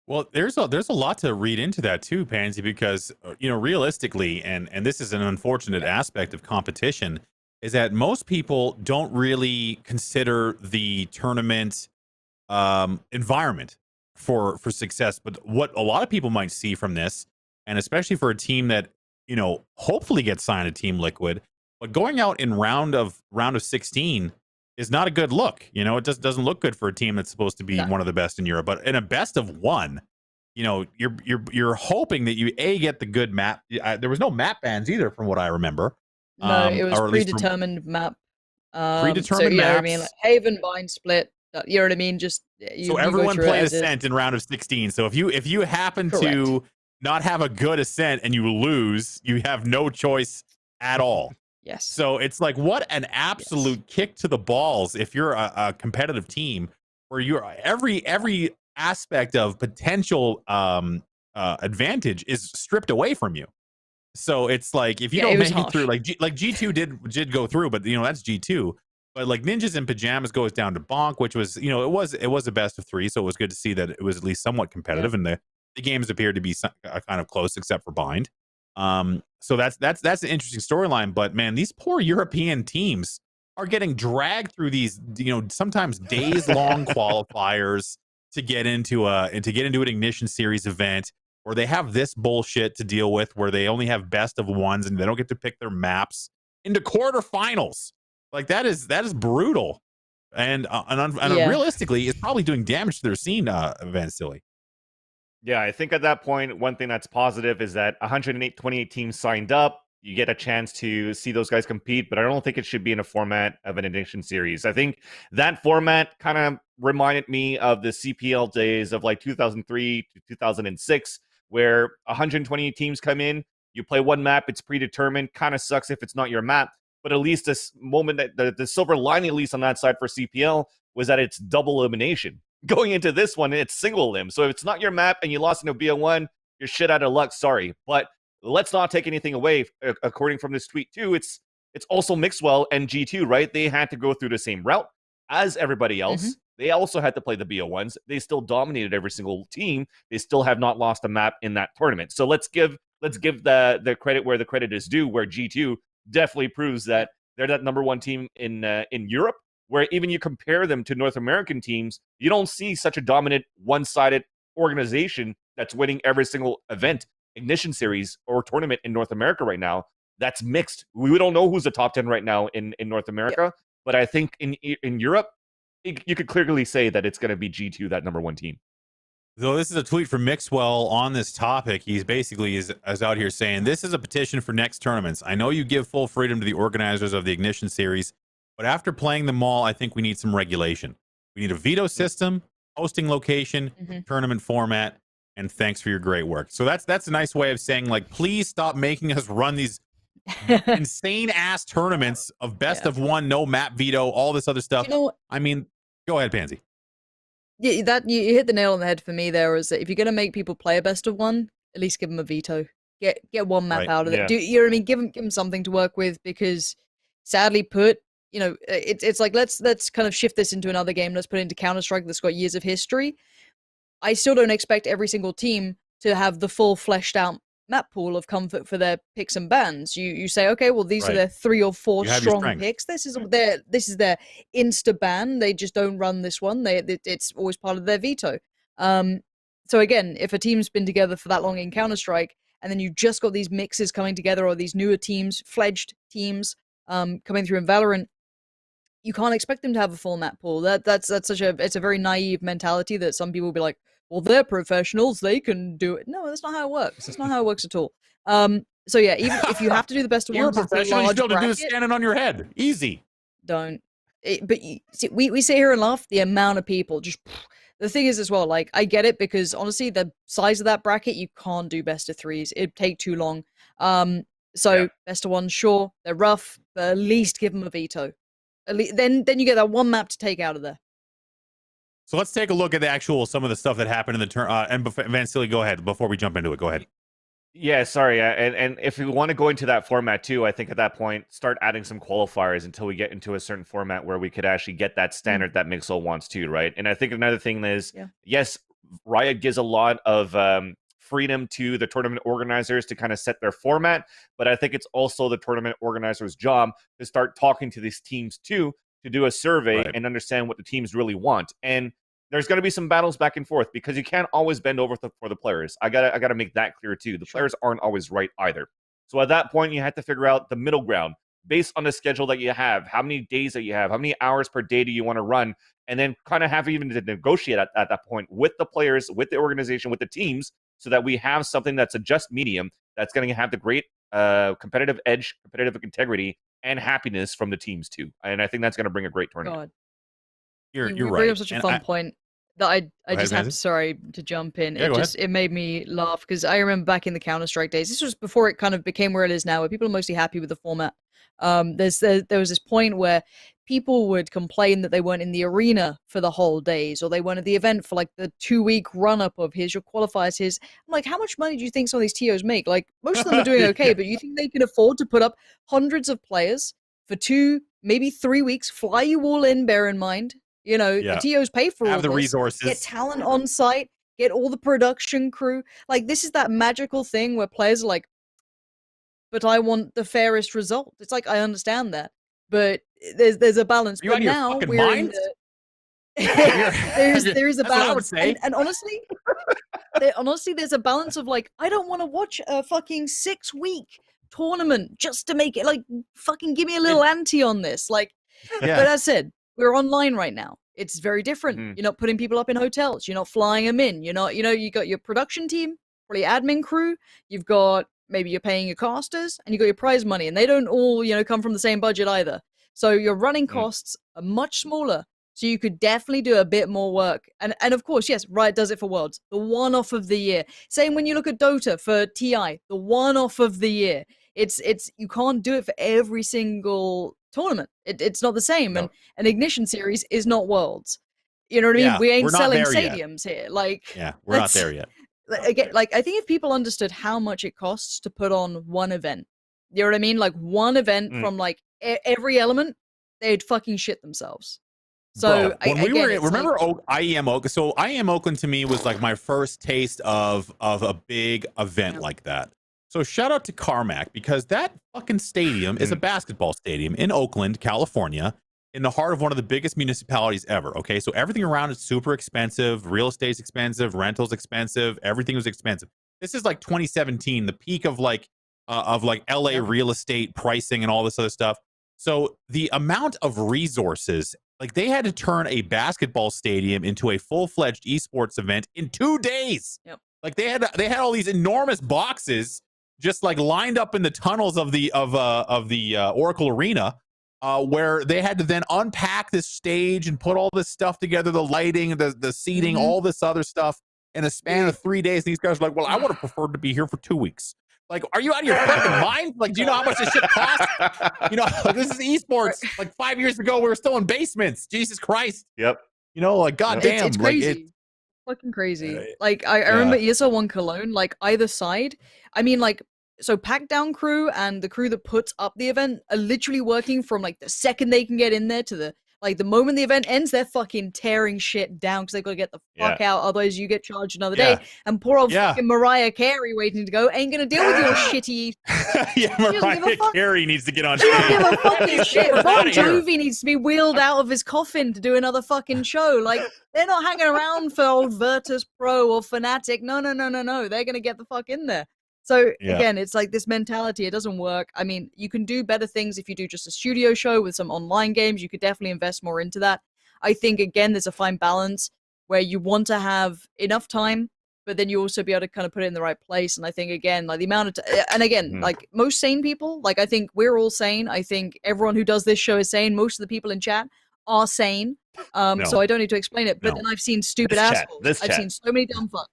Well, there's a lot to read into that too, Pansy, because realistically, and this is an unfortunate aspect of competition, is that most people don't really consider the tournament environment for success. But what a lot of people might see from this, and especially for a team that hopefully gets signed to Team Liquid, but going out in round of 16 is not a good look. You know, it just doesn't look good for a team that's supposed to be No. one of the best in Europe. But in a best of one, you know, you're hoping that you get the good map. There was no map bans either, from what I remember. No, it was or at least from predetermined map. So predetermined you know what I maps. mean, like Haven, Bind, Split. You know what I mean? Just you So go everyone through it played as is. Ascent in round of 16. So if you happen Correct. to not have a good Ascent and you lose, you have no choice at all. Yes. So it's like, what an absolute kick to the balls if you're a competitive team where you're every aspect of potential advantage is stripped away from you. So it's like, if you don't make it through, like G2 did go through, but you know, that's G2. But like Ninjas in Pajamas goes down to Bonk, which was, you know, it was a best of 3, so it was good to see that it was at least somewhat competitive, and the games appeared to be kind of close, except for Bind. So that's an interesting storyline. But man, these poor European teams are getting dragged through these, you know, sometimes days long qualifiers to get into an Ignition Series event, where they have this bullshit to deal with, where they only have best of ones and they don't get to pick their maps into quarterfinals. Like that is brutal, and realistically, it's probably doing damage to their scene, Vansilli. Yeah, I think at that point, one thing that's positive is that 128 teams signed up. You get a chance to see those guys compete, but I don't think it should be in a format of an Ignition Series. I think that format kind of reminded me of the CPL days of like 2003 to 2006, where 128 teams come in, you play one map, it's predetermined, kind of sucks if it's not your map. But at least this moment, that the silver lining, at least on that side for CPL, was that it's double elimination. Going into this one, it's single elim. So if it's not your map and you lost in a BO1, you're shit out of luck. Sorry. But let's not take anything away. According from this tweet too, it's also Mixwell and G2, right? They had to go through the same route as everybody else. Mm-hmm. They also had to play the BO1s. They still dominated every single team. They still have not lost a map in that tournament. So let's give the credit where the credit is due, where G2 definitely proves that they're that number one team in Europe, where even you compare them to North American teams, you don't see such a dominant one-sided organization that's winning every single event, Ignition Series, or tournament in North America right now. That's mixed. We don't know who's the top 10 right now in North America, but I think in Europe, you could clearly say that it's going to be G2, that number one team. So this is a tweet from Mixwell on this topic. He's basically is out here saying, this is a petition for next tournaments. I know you give full freedom to the organizers of the Ignition Series, but after playing them all, I think we need some regulation. We need a veto system, hosting location, tournament format, and thanks for your great work. So that's a nice way of saying, like, please stop making us run these insane ass tournaments of best of one, no map veto, all this other stuff. You know, I mean, go ahead, Pansy. Yeah, that you hit the nail on the head for me there. Is that if you're gonna make people play a best of one, at least give them a veto. Get one map out of it. Do you know what I mean? Give them something to work with, because sadly put, you know, it's like let's kind of shift this into another game. Let's put it into Counter-Strike that's got years of history. I still don't expect every single team to have the full fleshed out map pool of comfort for their picks and bans. You say, okay, well, these are their 3 or 4 strong picks. This is their insta ban. They just don't run this one. It's always part of their veto. So again, if a team's been together for that long in Counter-Strike, and then you just got these mixes coming together, or these newer teams, fledged teams coming through in Valorant, you can't expect them to have a full map pool. It's a very naive mentality that some people will be like, well, they're professionals, they can do it. No, that's not how it works. That's not how it works at all. So yeah, even if you have to do the best of you're ones, a professional, you still to do standing on your head. Easy. Don't. But see, we sit here and laugh. The amount of people just. The thing is as well, like, I get it, because honestly, the size of that bracket, you can't do best of 3s. It'd take too long. Best of 1s, sure, they're rough, but at least give them a veto. At least, then you get that one map to take out of there. So let's take a look at some of the stuff that happened in the turn. And Vansilli, go ahead before we jump into it. Go ahead. Yeah, sorry. And if we want to go into that format too, I think at that point, start adding some qualifiers until we get into a certain format where we could actually get that standard that Mixel wants to, right? And I think another thing is, yes, Riot gives a lot of freedom to the tournament organizers to kind of set their format, but I think it's also the tournament organizers' job to start talking to these teams too, to do a survey and understand what the teams really want. And there's going to be some battles back and forth, because you can't always bend over for the players. I gotta make that clear too. The players aren't always right either. So at that point, you have to figure out the middle ground. based on the schedule that you have, how many days that you have, how many hours per day do you want to run, and then kind of have even to negotiate at that point with the players, with the organization, with the teams, so that we have something that's a just medium that's going to have the great competitive edge, competitive integrity, and happiness from the teams too. And I think that's going to bring a great tournament. God. You're You right. bring up such a And fun point that I just have Vansilli. to, sorry to jump in. Yeah, go ahead. It made me laugh because I remember back in the Counter-Strike days, this was before it kind of became where it is now, where people are mostly happy with the format. There was this point where people would complain that they weren't in the arena for the whole days, or they weren't at the event for like the 2-week run-up of here's your qualifiers, here's. I'm like, how much money do you think some of these TOs make? Like, most of them are doing okay, but you think they can afford to put up hundreds of players for 2, maybe 3 weeks, fly you all in, bear in mind, you know, the TOs pay for all Have the this, resources. get talent on site, get all the production crew. Like, this is that magical thing where players are like, but I want the fairest result. It's like, I understand that, but there's a balance. Are you but out of your now fucking we're in mind? there is a That's what I would balance. say. And honestly, there's a balance of like, I don't want to watch a fucking 6-week tournament just to make it like fucking give me a little ante on this. Like, but as I said, we're online right now. It's very different. You're not putting people up in hotels. You're not flying them in. You're not, you got your production team, probably admin crew. You've got, maybe you're paying your casters, and you got your prize money, and they don't all, come from the same budget either. So your running costs are much smaller. So you could definitely do a bit more work. And of course, yes, Riot does it for Worlds, the one-off of the year. Same when you look at Dota for TI, the one-off of the year. It's you can't do it for every single tournament. It's not the same. No. And an Ignition series is not Worlds. You know what I mean? Yeah, We ain't we're not selling there yet. stadiums here. Like, Yeah, we're not there yet. again, like, I think if people understood how much it costs to put on one event, you know what I mean? Like, one event from like every element, they'd fucking shit themselves. So Bro, when we were remember like, IEM Oakland. So IEM Oakland to me was like my first taste of a big event like that. So shout out to Carmack, because that fucking stadium is a basketball stadium in Oakland, California, in the heart of one of the biggest municipalities ever. Okay, so everything around is super expensive. Real estate's expensive. Rentals expensive. Everything was expensive. This is like 2017, the peak of like LA real estate pricing and all this other stuff. So the amount of resources, like they had to turn a basketball stadium into a full-fledged esports event in 2 days. Yep. Like they had all these enormous boxes just like lined up in the tunnels of the Oracle Arena, where they had to then unpack this stage and put all this stuff together, the lighting, the seating, all this other stuff in a span of 3 days. And these guys are like, well, I would have preferred to be here for 2 weeks. Like, are you out of your fucking mind? Like, do you know how much this shit costs? Like, this is esports. Like 5 years ago, we were still in basements. Jesus Christ. Yep. Like, goddamn. It's crazy. Fucking crazy. Like, I remember ESL 1 Cologne, like, either side. I mean, like, so Pack Down crew and the crew that puts up the event are literally working from, like, the second they can get in there to the moment the event ends, they're fucking tearing shit down because they've got to get the fuck out. Otherwise, you get charged another day. And poor old fucking Mariah Carey waiting to go ain't gonna deal with your shitty. Mariah Carey needs to get on. She don't give a fucking shit. Bon Jovi needs to be wheeled out of his coffin to do another fucking show. Like, they're not hanging around for old Virtus Pro or Fnatic. No. They're gonna get the fuck in there. So again, it's like this mentality, it doesn't work. I mean, you can do better things if you do just a studio show with some online games. You could definitely invest more into that. I think, again, there's a fine balance where you want to have enough time, but then you also be able to kind of put it in the right place. And I think, again, like the amount of, and again, like most sane people, like I think we're all sane. I think everyone who does this show is sane. Most of the people in chat are sane. So I don't need to explain it. But then I've seen stupid assholes. I've seen so many dumb fucks.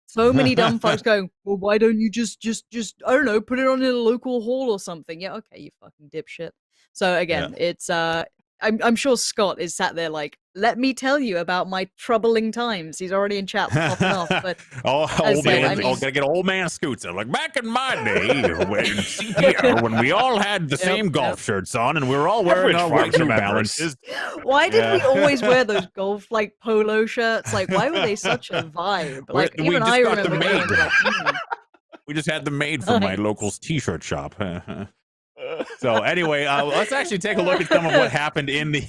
So many dumb folks going, well, why don't you just I don't know, put it on in a local hall or something? Yeah, okay, you fucking dipshit. So again, it's I'm sure Scott is sat there like, let me tell you about my troubling times. He's already in chat popping off. But gotta get old man Scoots. Like back in my day when CPR, when we all had the same golf shirts on and we were all wearing our white New Balances. Why did we always wear those golf like polo shirts? Like, why were they such a vibe? Like, even I remember going, like, we just had them made from my local's t-shirt shop. So anyway, let's actually take a look at some of what happened in the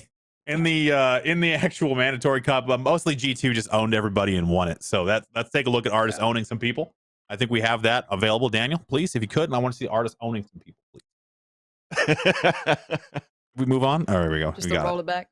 actual mandatory cup. Mostly G2 just owned everybody and won it. So let's take a look at artists owning some people. I think we have that available. Daniel, please, if you could. And I want to see artists owning some people, please. We move on. Oh, there we go. Just We to got roll it back.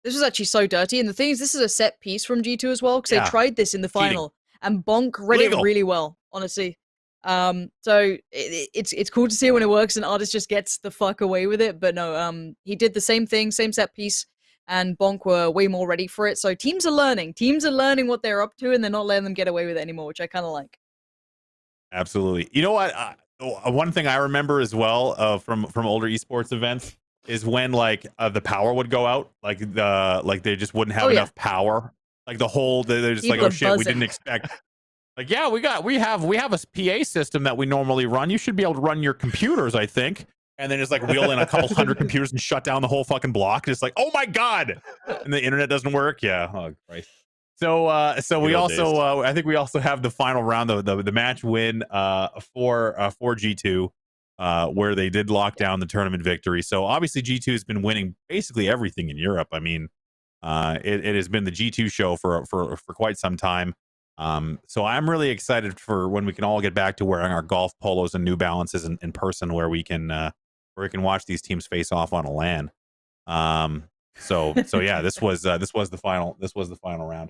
This was actually so dirty, and the thing is, this is a set piece from G2 as well, because Yeah. they tried this in the Cheating. final, and Bonk read Illegal. it really well, honestly. So it's cool to see when it works and artist just gets the fuck away with it. But no, he did the same thing, same set piece, and Bonk were way more ready for it. So teams are learning. Teams are learning what they're up to, and they're not letting them get away with it anymore, which I kind of like. Absolutely. You know what? One thing I remember as well from older esports events is when like the power would go out, like they just wouldn't have enough power. Like the whole they're just People like, oh are shit, we buzzing. didn't expect. Like, yeah, we have a PA system that we normally run. You should be able to run your computers, I think. And then just like wheel in a couple hundred computers and shut down the whole fucking block. It's like, oh my god, and the internet doesn't work. Yeah, oh Christ. So we also I think we also have the final round, the match win for G2, where they did lock down the tournament victory. So obviously G2 has been winning basically everything in Europe. I mean, it has been the G2 show for quite some time. So I'm really excited for when we can all get back to wearing our golf polos and New Balances in person, where we can watch these teams face off on a LAN. So yeah, this was the final round.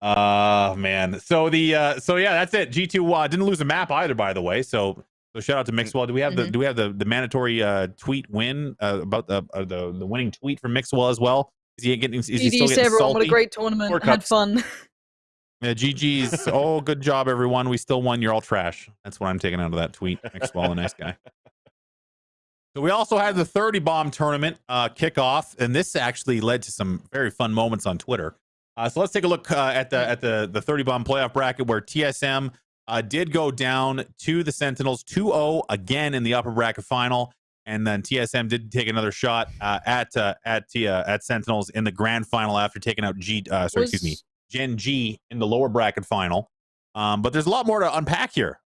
Man. So yeah, that's it. G2 didn't lose a map either, by the way. So shout out to Mixwell. Do we have the mandatory tweet win about the winning tweet from Mixwell as well? Is he still getting everyone, salty? what a great tournament. Had fun. Yeah, GG's. Oh, good job, everyone. We still won. You're all trash. That's what I'm taking out of that tweet. Mixwell, a nice guy. So we also had the 30 bomb tournament kickoff, and this actually led to some very fun moments on Twitter. So let's take a look at the 30 bomb playoff bracket, where TSM did go down to the Sentinels 2-0 again in the upper bracket final, and then TSM did take another shot at Sentinels in the grand final after taking out Gen G in the lower bracket final. But there's a lot more to unpack here.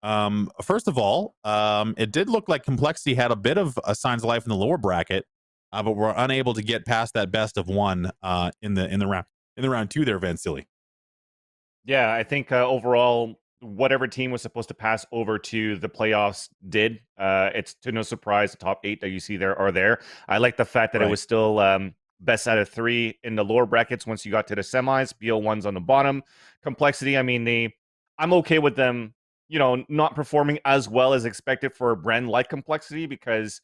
First of all, it did look like Complexity had a bit of signs of life in the lower bracket, but were unable to get past that best of one in the round two there, Vansilli. Yeah, I think overall, whatever team was supposed to pass over to the playoffs did. It's to no surprise the top 8 that you see there are there. I like the fact that it was still best out of 3 in the lower brackets once you got to the semis. BO1's on the bottom. Complexity, I mean, I'm okay with them, not performing as well as expected for a brand like Complexity, because,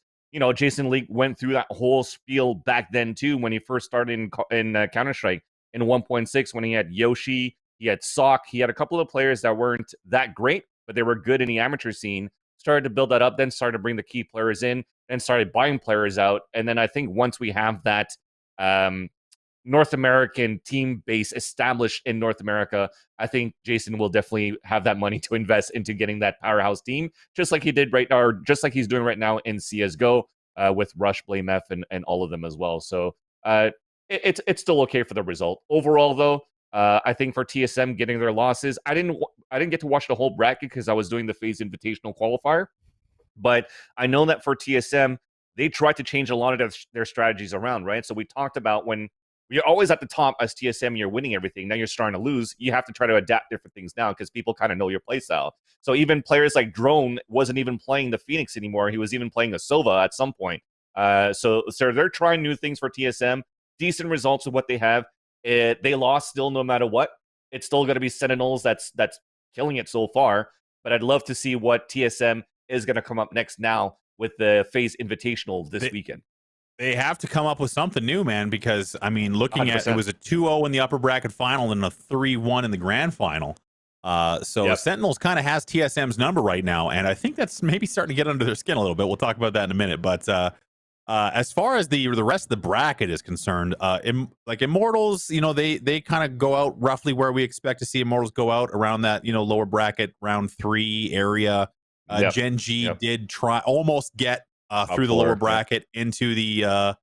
Jason Leak went through that whole spiel back then too when he first started in Counter-Strike in 1.6, when he had Yoshi, he had Sock, he had a couple of players that weren't that great, but they were good in the amateur scene. Started to build that up, then started to bring the key players in, then started buying players out. And then I think once we have that North American team base established in North America, I think Jason will definitely have that money to invest into getting that powerhouse team, just like he did right now, or just like he's doing right now in CSGO with Rush, Blame F, and all of them as well. So it's still okay for the result. Overall, though, I think for TSM getting their losses, I didn't get to watch the whole bracket because I was doing the FaZe Invitational qualifier. But I know that for TSM, they tried to change a lot of their strategies around, right? So we talked about when you're always at the top as TSM, you're winning everything. Now you're starting to lose. You have to try to adapt different things now because people kind of know your play style. So even players like Drone wasn't even playing the Phoenix anymore. He was even playing a Sova at some point. So they're trying new things for TSM. Decent results of what they have. They lost still no matter what. It's still going to be Sentinels that's killing it so far. But I'd love to see what TSM is going to come up next now with the FaZe Invitational this weekend. They have to come up with something new, man, because, I mean, looking at 100%. It was a 2-0 in the upper bracket final and a 3-1 in the grand final. Sentinels kind of has TSM's number right now, and I think that's maybe starting to get under their skin a little bit. We'll talk about that in a minute. But as far as the rest of the bracket is concerned, like Immortals, they kind of go out roughly where we expect to see Immortals go out, around that, lower bracket, round 3 area. Gen G did almost get through the lower bracket into the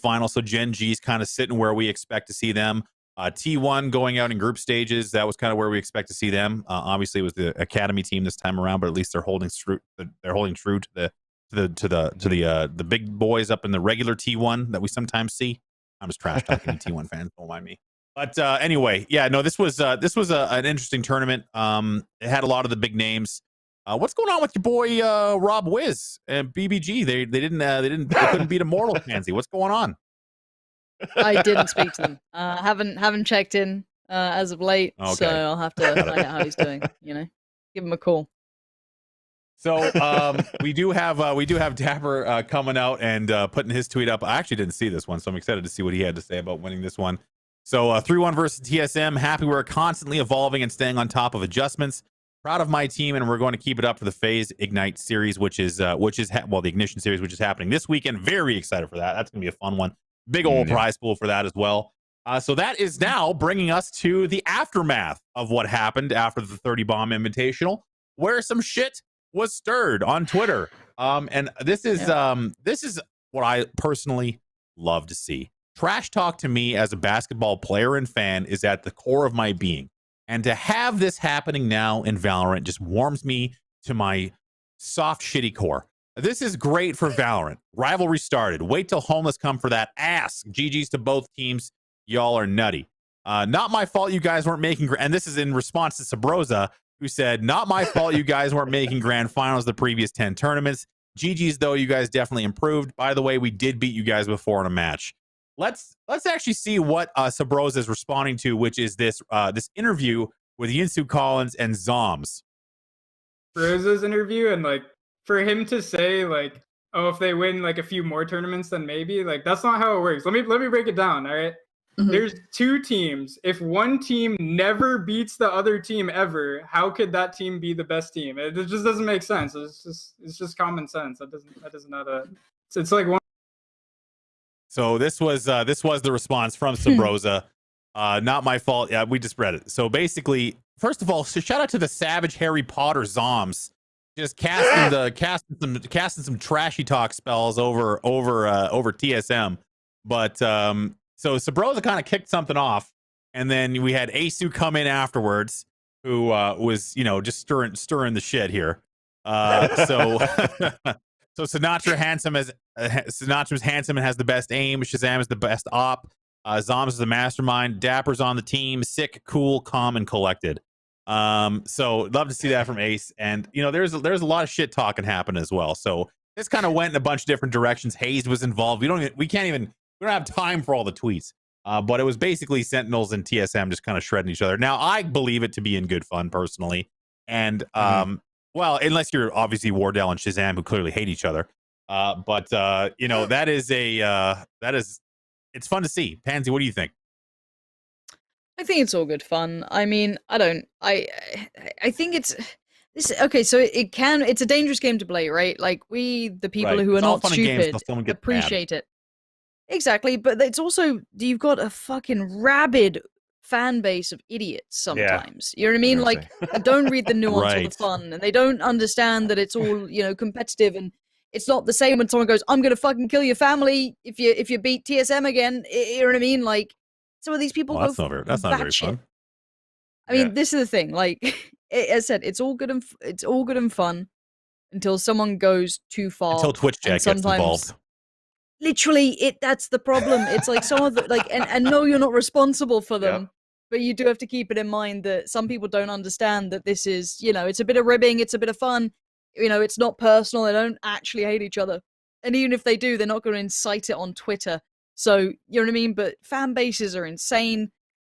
final. So Gen G's kind of sitting where we expect to see them. T1 going out in group stages, that was kind of where we expect to see them. Obviously, it was the academy team this time around, but at least they're holding true to the big boys up in the regular T1 that we sometimes see. I'm just trash talking to T1 fans, don't mind me. But anyway, yeah, no, this was an interesting tournament. It had a lot of the big names. What's going on with your boy Rob Wiz and BBG? They couldn't beat Immortal Pansy. What's going on? I didn't speak to them. Haven't checked in as of late, so Okay. I'll have to find out how he's doing. You know, give him a call. So we do have Dapper coming out and putting his tweet up. I actually didn't see this one, so I'm excited to see what he had to say about winning this one. So 3-1 versus TSM. Happy we're constantly evolving and staying on top of adjustments. Proud of my team, and we're going to keep it up for the FaZe Ignite series, which is the Ignition series, which is happening this weekend. Very excited for that. That's going to be a fun one. Big old prize pool for that as well. So that is now bringing us to the aftermath of what happened after the 30 Bomb Invitational, where some shit was stirred on Twitter. And this is what I personally love to see. Trash talk to me as a basketball player and fan is at the core of my being. And to have this happening now in Valorant just warms me to my soft, shitty core. This is great for Valorant. Rivalry started. Wait till Homeless come for that ass. GG's to both teams. Y'all are nutty. Not my fault you guys weren't making... And this is in response to Sabrosa, who said, not my fault you guys weren't making grand finals the previous 10 tournaments. GG's, though, you guys definitely improved. By the way, we did beat you guys before in a match. Let's actually see what Sabrosa is responding to, which is this interview with Yinsu Collins and Zoms. Sabrosa's interview, and like for him to say like, oh, if they win like a few more tournaments, then maybe, like, that's not how it works. Let me break it down. All right. There's two teams. If one team never beats the other team ever, how could that team be the best team? It just doesn't make sense. It's just common sense. That doesn't know that. It's like one. So this was the response from Sabrosa. Not my fault. Yeah, we just read it. So basically, first of all, so shout out to the savage Harry Potter Zoms, just casting some trashy talk spells over TSM. But so Sabrosa kind of kicked something off, and then we had Asu come in afterwards, who was just stirring the shit here. So Sinatra Sinatra's handsome and has the best aim. Shazam is the best op. Zoms is the mastermind. Dapper's on the team. Sick, cool, calm, and collected. So love to see that from Ace. And there's a lot of shit talking happening as well. So this kind of went in a bunch of different directions. Hayes was involved. We don't have time for all the tweets. But it was basically Sentinels and TSM just kind of shredding each other. Now I believe it to be in good fun personally. And well, unless you're obviously Wardell and Shazam, who clearly hate each other. But it's fun to see. Pansy, what do you think? I think it's all good fun. I mean, I think it's this. Okay, so it's a dangerous game to play, right? Like the people Right. who are It's all not fun and games stupid, till someone gets appreciate it. Exactly, but it's also, you've got a fucking rabid fan base of idiots sometimes. You know what I mean? Like, they don't read the nuance or the fun, and they don't understand that it's all, competitive, and it's not the same when someone goes, I'm gonna fucking kill your family if you beat TSM again. You know what I mean? Like, some of these people go that's not very fun. I mean, this is the thing. Like, as I said, it's all good and fun until someone goes too far. Until Twitch Jack gets involved. Literally, that's the problem. It's like some of the, and no, you're not responsible for them, but you do have to keep it in mind that some people don't understand that this is, it's a bit of ribbing, it's a bit of fun. It's not personal. They don't actually hate each other, and even if they do, they're not going to incite it on Twitter. So you know what I mean. But fan bases are insane,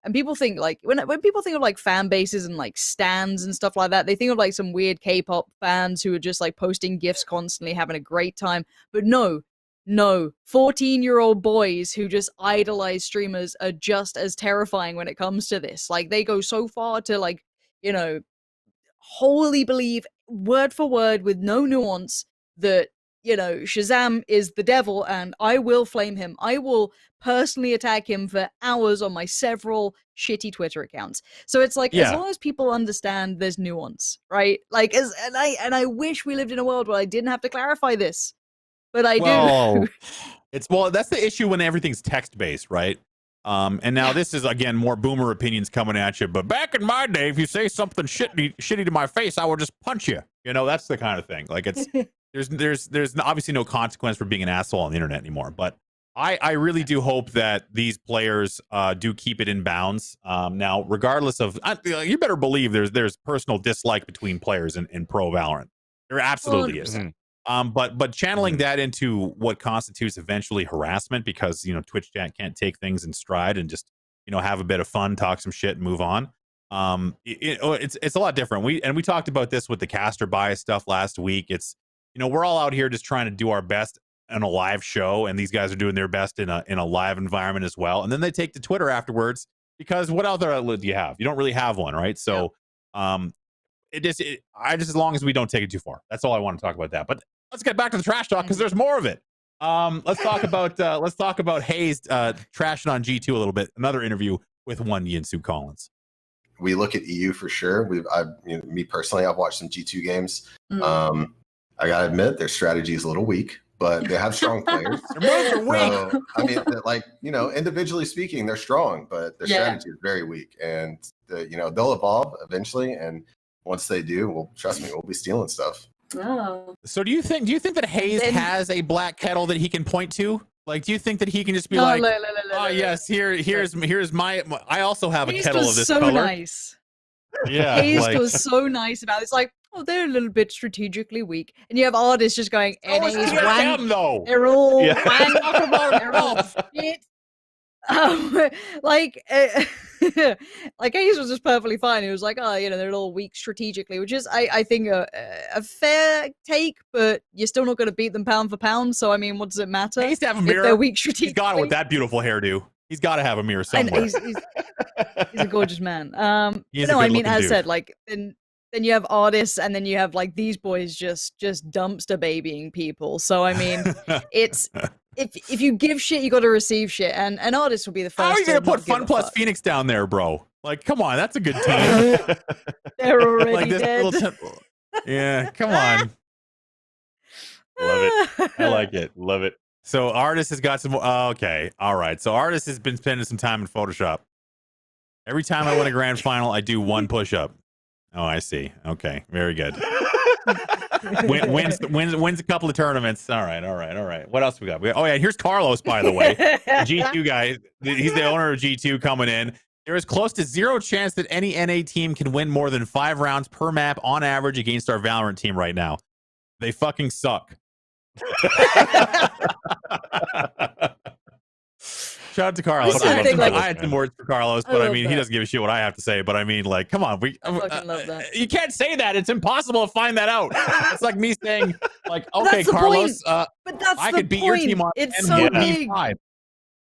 and people think like when people think of like fan bases and like stans and stuff like that, they think of like some weird K-pop fans who are just like posting gifs constantly, having a great time. But no, 14-year-old boys who just idolize streamers are just as terrifying when it comes to this. Like, they go so far to like, wholly believe word for word with no nuance that, Shazam is the devil and I will flame him. I will personally attack him for hours on my several shitty Twitter accounts. So it's like, as long as people understand there's nuance, right? Like, and I wish we lived in a world where I didn't have to clarify this. But I do. That's the issue when everything's text-based, right? And now this is, again, more boomer opinions coming at you. But back in my day, if you say something shitty to my face, I will just punch you. That's the kind of thing. Like, it's there's obviously no consequence for being an asshole on the internet anymore. But I really do hope that these players do keep it in bounds. Now, regardless of, you better believe there's personal dislike between players in pro Valorant. There absolutely is. 100%. But channeling that into what constitutes eventually harassment, because Twitch chat can't take things in stride and just have a bit of fun, talk some shit, and move on. It's a lot different. We talked about this with the caster bias stuff last week. It's we're all out here just trying to do our best in a live show, and these guys are doing their best in a live environment as well. And then they take to Twitter afterwards, because what other outlet do you have? You don't really have one, right? So as long as we don't take it too far. That's all I want to talk about that. But let's get back to the trash talk, because there's more of it. Let's talk about Hayes trashing on G2 a little bit. Another interview with one Yinsu Collins. We look at EU for sure. Me personally, I've watched some G2 games. I gotta admit, their strategy is a little weak, but they have strong players. Their moves are weak. So, individually speaking, they're strong, but their strategy is very weak. And they'll evolve eventually. And once they do, well, trust me, we'll be stealing stuff. Oh. So do you think that Hayes has a black kettle that he can point to? Like, do you think that he can just be yes, here's my I also have a kettle of this so color. Nice. Yeah, Hayes was so nice about it. It's like, oh, they're a little bit strategically weak, and you have artists just going, NA's wank. Though. They're all wank. Talk about they're all shit. Like Hayes was just perfectly fine. He was like, oh, they're all weak strategically, which is, I think, a fair take, but you're still not going to beat them pound for pound. So, I mean, what does it matter? Hayes to have a mirror. If they're weak strategically. He's got it with that beautiful hairdo. He's got to have a mirror somewhere. He's a gorgeous man. He's no, I mean, as I said, like, then you have artists, and then you have like these boys just dumpster babying people. So I mean, it's if you give shit, you got to receive shit, and an artist will be the first. How are you gonna put Fun Plus Phoenix down there, bro? Like, come on, that's a good team. They're already like this dead. Yeah, come on. Love it. I like it. Love it. So Artist has got some. Okay, all right. So Artist has been spending some time in Photoshop. Every time I win a grand final, I do one push-up. Oh, I see. Okay, very good. wins a couple of tournaments. All right. What else we got? Oh yeah, here's Carlos, by the way, G2 guy. He's the owner of G2 coming in. There is close to zero chance that any NA team can win more than 5 rounds per map on average against our Valorant team right now. They fucking suck. Shout out to Carlos. I had some words for Carlos, but I mean, he doesn't give a shit what I have to say. But I mean, like, come on, I fucking love that. You can't say that. It's impossible to find that out. It's like me saying, like, okay, Carlos, but that's I the could beat your point. team on It's so big.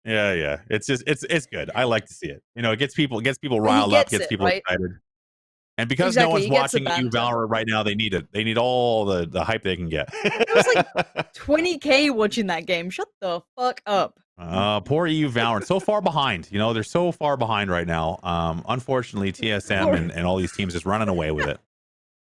Yeah. It's just, it's good. I like to see it. It gets people riled up, gets people excited. And because no one's watching EU Valorant right now, they need it. They need all the hype they can get. It was like 20K watching that game. Shut the fuck up. Poor EU Valorant. So far behind. They're so far behind right now. Unfortunately, TSM and all these teams is running away with it.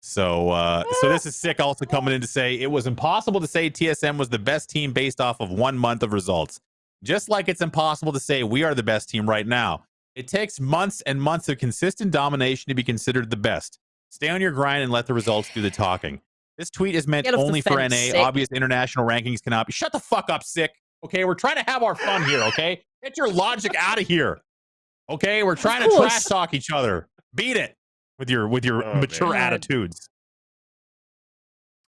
So this is sick also coming in to say it was impossible to say TSM was the best team based off of 1 month of results. Just like it's impossible to say we are the best team right now. It takes months and months of consistent domination to be considered the best. Stay on your grind and let the results do the talking. This tweet is meant only for NA. Sick. Obvious international rankings cannot be. Shut the fuck up, sick. Okay, we're trying to have our fun here, okay? Get your logic out of here. Okay, we're trying to trash talk each other. Beat it with your mature attitudes.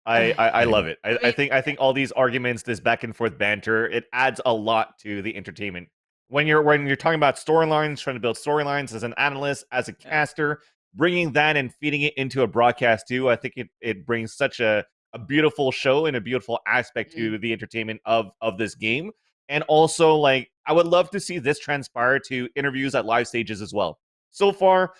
I love it. I think all these arguments, this back and forth banter, it adds a lot to the entertainment. When you're talking about storylines, trying to build storylines as an analyst, as a caster, bringing that and feeding it into a broadcast too, I think it brings such a beautiful show and a beautiful aspect to the entertainment of this game. And also, like, I would love to see this transpire to interviews at live stages as well. So far,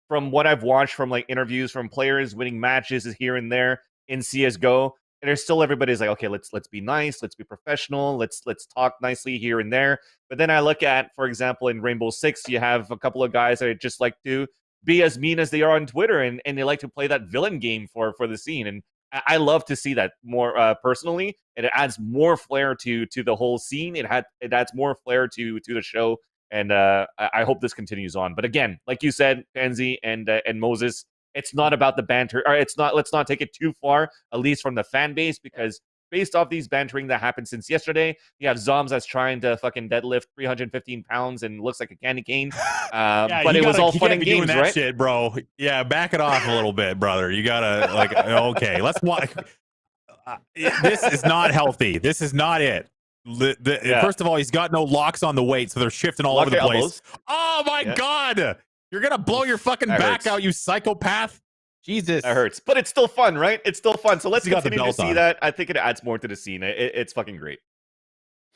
from what I've watched from like interviews from players winning matches here and there in CSGO, there's still everybody's like, okay, let's be nice, let's be professional, let's talk nicely here and there. But then I look at, for example, in Rainbow Six, you have a couple of guys that just like to be as mean as they are on Twitter, and they like to play that villain game for the scene. And I love to see that more personally, and it adds more flair to the whole scene. It adds more flair to the show, and I hope this continues on. But again, like you said, Pansy and Moses, it's not about the banter, or it's not. Let's not take it too far, at least from the fan base, because based off these bantering that happened since yesterday. You have Zoms that's trying to fucking deadlift 315 pounds and looks like a candy cane. Yeah, but it was all fun and doing games, that right? shit, bro. Yeah, back it off a little bit, brother. You gotta like, okay, let's watch. This is not healthy. This is not it. First of all, he's got no locks on the weight, so they're shifting all over the place. Elbows. Oh my god, you're gonna blow your fucking back out, you psychopath. Jesus, that hurts, but it's still fun, right? It's still fun. So let's He's got the continue to belt see on. that. I think it adds more to the scene. It's fucking great.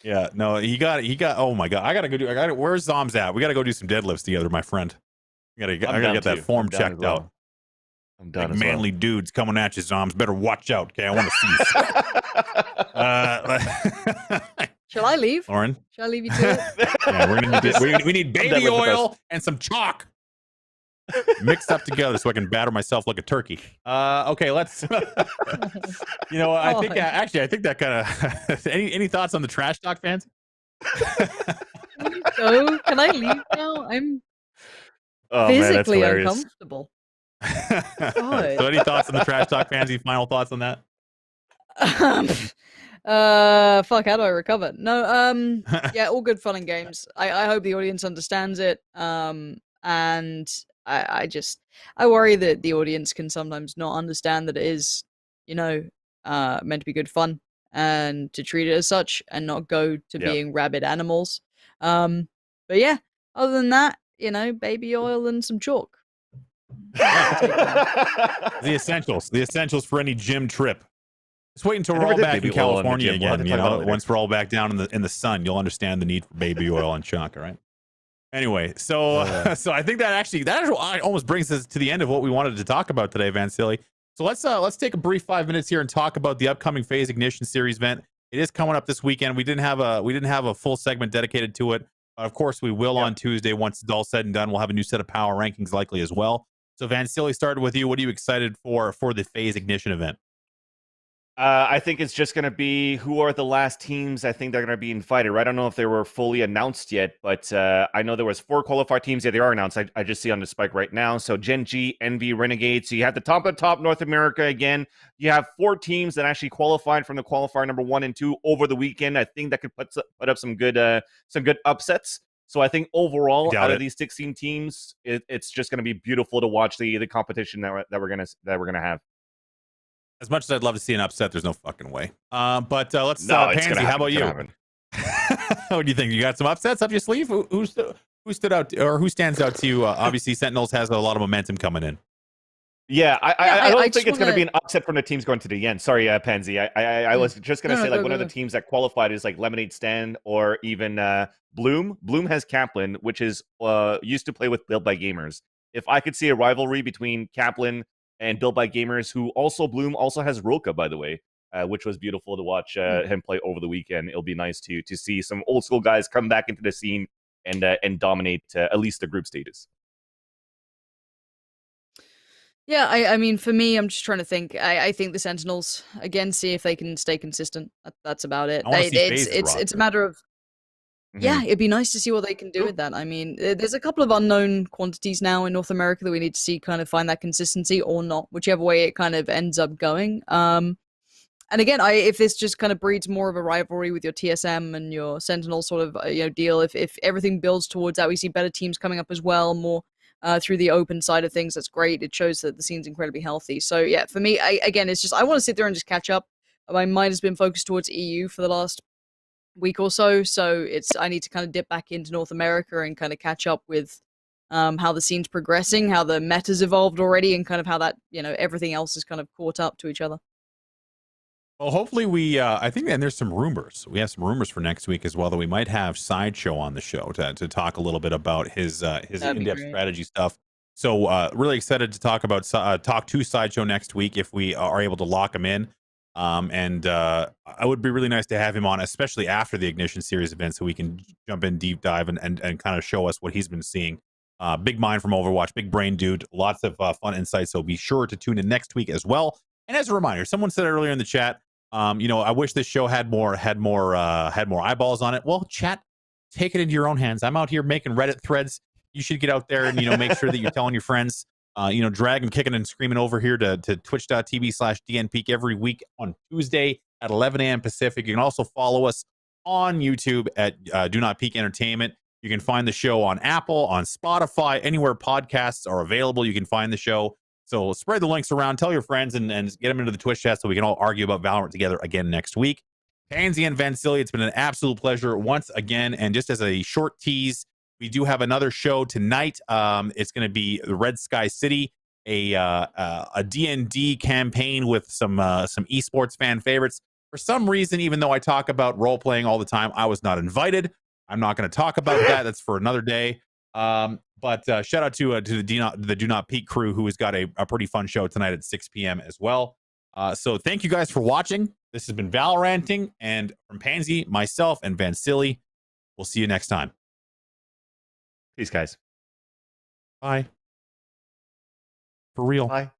Yeah, no, he got. Oh my god, I gotta go do. Where's Zoms at? We gotta go do some deadlifts together, my friend. I gotta get that form checked out. I'm done. Like manly dudes coming at you, Zoms. Better watch out. Okay, I want to see. Shall I leave? Lauren, Shall I leave you to it? yeah, we need baby oil and some chalk mixed up together so I can batter myself like a turkey. Okay, let's. You know, I think actually, I think that kind of. Any thoughts on the trash talk, fans? So, can I leave now? I'm physically uncomfortable. So, any thoughts on the trash talk, fans? Any final thoughts on that? Fuck, how do I recover? No, yeah, all good fun and games. I hope the audience understands it. And I worry that the audience can sometimes not understand that it is, you know, meant to be good fun and to treat it as such and not go to being rabid animals. But yeah, other than that, you know, baby oil and some chalk. The essentials for any gym trip. Just wait until we're all back in California again. You know, once we're all back down in the sun, you'll understand the need for baby oil and chalk. All right. Anyway, so so I think that almost brings us to the end of what we wanted to talk about today, Vansilli. So let's take a brief 5 minutes here and talk about the upcoming Phase Ignition Series event. It is coming up this weekend. We didn't have a full segment dedicated to it. Of course, we will on Tuesday once it's all said and done. We'll have a new set of power rankings likely as well. So Vansilli, started with you. What are you excited for the Phase Ignition event? I think it's just going to be who are the last teams I think they're going to be invited, right? I don't know if they were fully announced yet, but I know there was 4 qualified teams. Yeah, they are announced. I just see on the spike right now. So Gen G, Envy, Renegade. So you have the top of top North America again. You have 4 teams that actually qualified from the qualifier number 1 and 2 over the weekend. I think that could put up some good upsets. So I think overall, out of these 16 teams, it's just going to be beautiful to watch the competition that we're gonna have. As much as I'd love to see an upset, there's no fucking way. But let's Pansy, how about you? What do you think? You got some upsets up your sleeve? Who stood out, or who stands out to you? Obviously, Sentinels has a lot of momentum coming in. Yeah, I don't think it's going to be an upset from the teams going to the end. Sorry, Pansy. I was just going to say, like, one of the teams that qualified is like Lemonade Stand or even Bloom. Bloom has Kaplan, which is used to play with Built by Gamers. If I could see a rivalry between Kaplan and Built by Gamers, who also Bloom also has Roka, by the way, which was beautiful to watch him play over the weekend. It'll be nice to see some old school guys come back into the scene and dominate at least the group stages. Yeah, I mean, for me, I'm just trying to think. I think the Sentinels again, see if they can stay consistent. That's about it. It's a matter of. Yeah, it'd be nice to see what they can do with that. I mean, there's a couple of unknown quantities now in North America that we need to see kind of find that consistency or not, whichever way it kind of ends up going. And again, if this just kind of breeds more of a rivalry with your TSM and your Sentinel sort of deal, if everything builds towards that, we see better teams coming up as well, more through the open side of things. That's great. It shows that the scene's incredibly healthy. So yeah, for me, it's just I want to sit there and just catch up. My mind has been focused towards EU for the last week or so, I need to kind of dip back into North America and kind of catch up with how the scene's progressing, how the meta's evolved already, and kind of how that everything else is kind of caught up to each other. Well, hopefully I think, and there's some rumors. We have some rumors for next week as well that we might have Sideshow on the show to talk a little bit about his in-depth strategy stuff. So really excited to talk to Sideshow next week if we are able to lock him in. And I would be really nice to have him on, especially after the Ignition Series event, so we can jump in deep dive and kind of show us what he's been seeing. Big mind from Overwatch, big brain dude, lots of fun insights. So be sure to tune in next week as well. And as a reminder, someone said earlier in the chat, I wish this show had more eyeballs on it. Well, chat, take it into your own hands. I'm out here making Reddit threads. You should get out there and make sure that you're telling your friends. Drag and kicking and screaming over here to twitch.tv/DNPeak every week on Tuesday at 11 a.m. Pacific. You can also follow us on YouTube at Do Not Peak Entertainment. You can find the show on Apple, on Spotify, anywhere podcasts are available. You can find the show. So spread the links around, tell your friends, and get them into the Twitch chat so we can all argue about Valorant together again next week. Pansy and Vansilli, it's been an absolute pleasure once again. And just as a short tease, we do have another show tonight. It's going to be the Red Sky City, a D&D campaign with some esports fan favorites. For some reason, even though I talk about role-playing all the time, I was not invited. I'm not going to talk about that. That's for another day. But shout out to the Do Not Peak crew, who has got a pretty fun show tonight at 6 p.m. as well. So thank you guys for watching. This has been Valoranting, and from Pansy, myself, and Vansilli, we'll see you next time. Peace, guys. Bye. For real. Bye.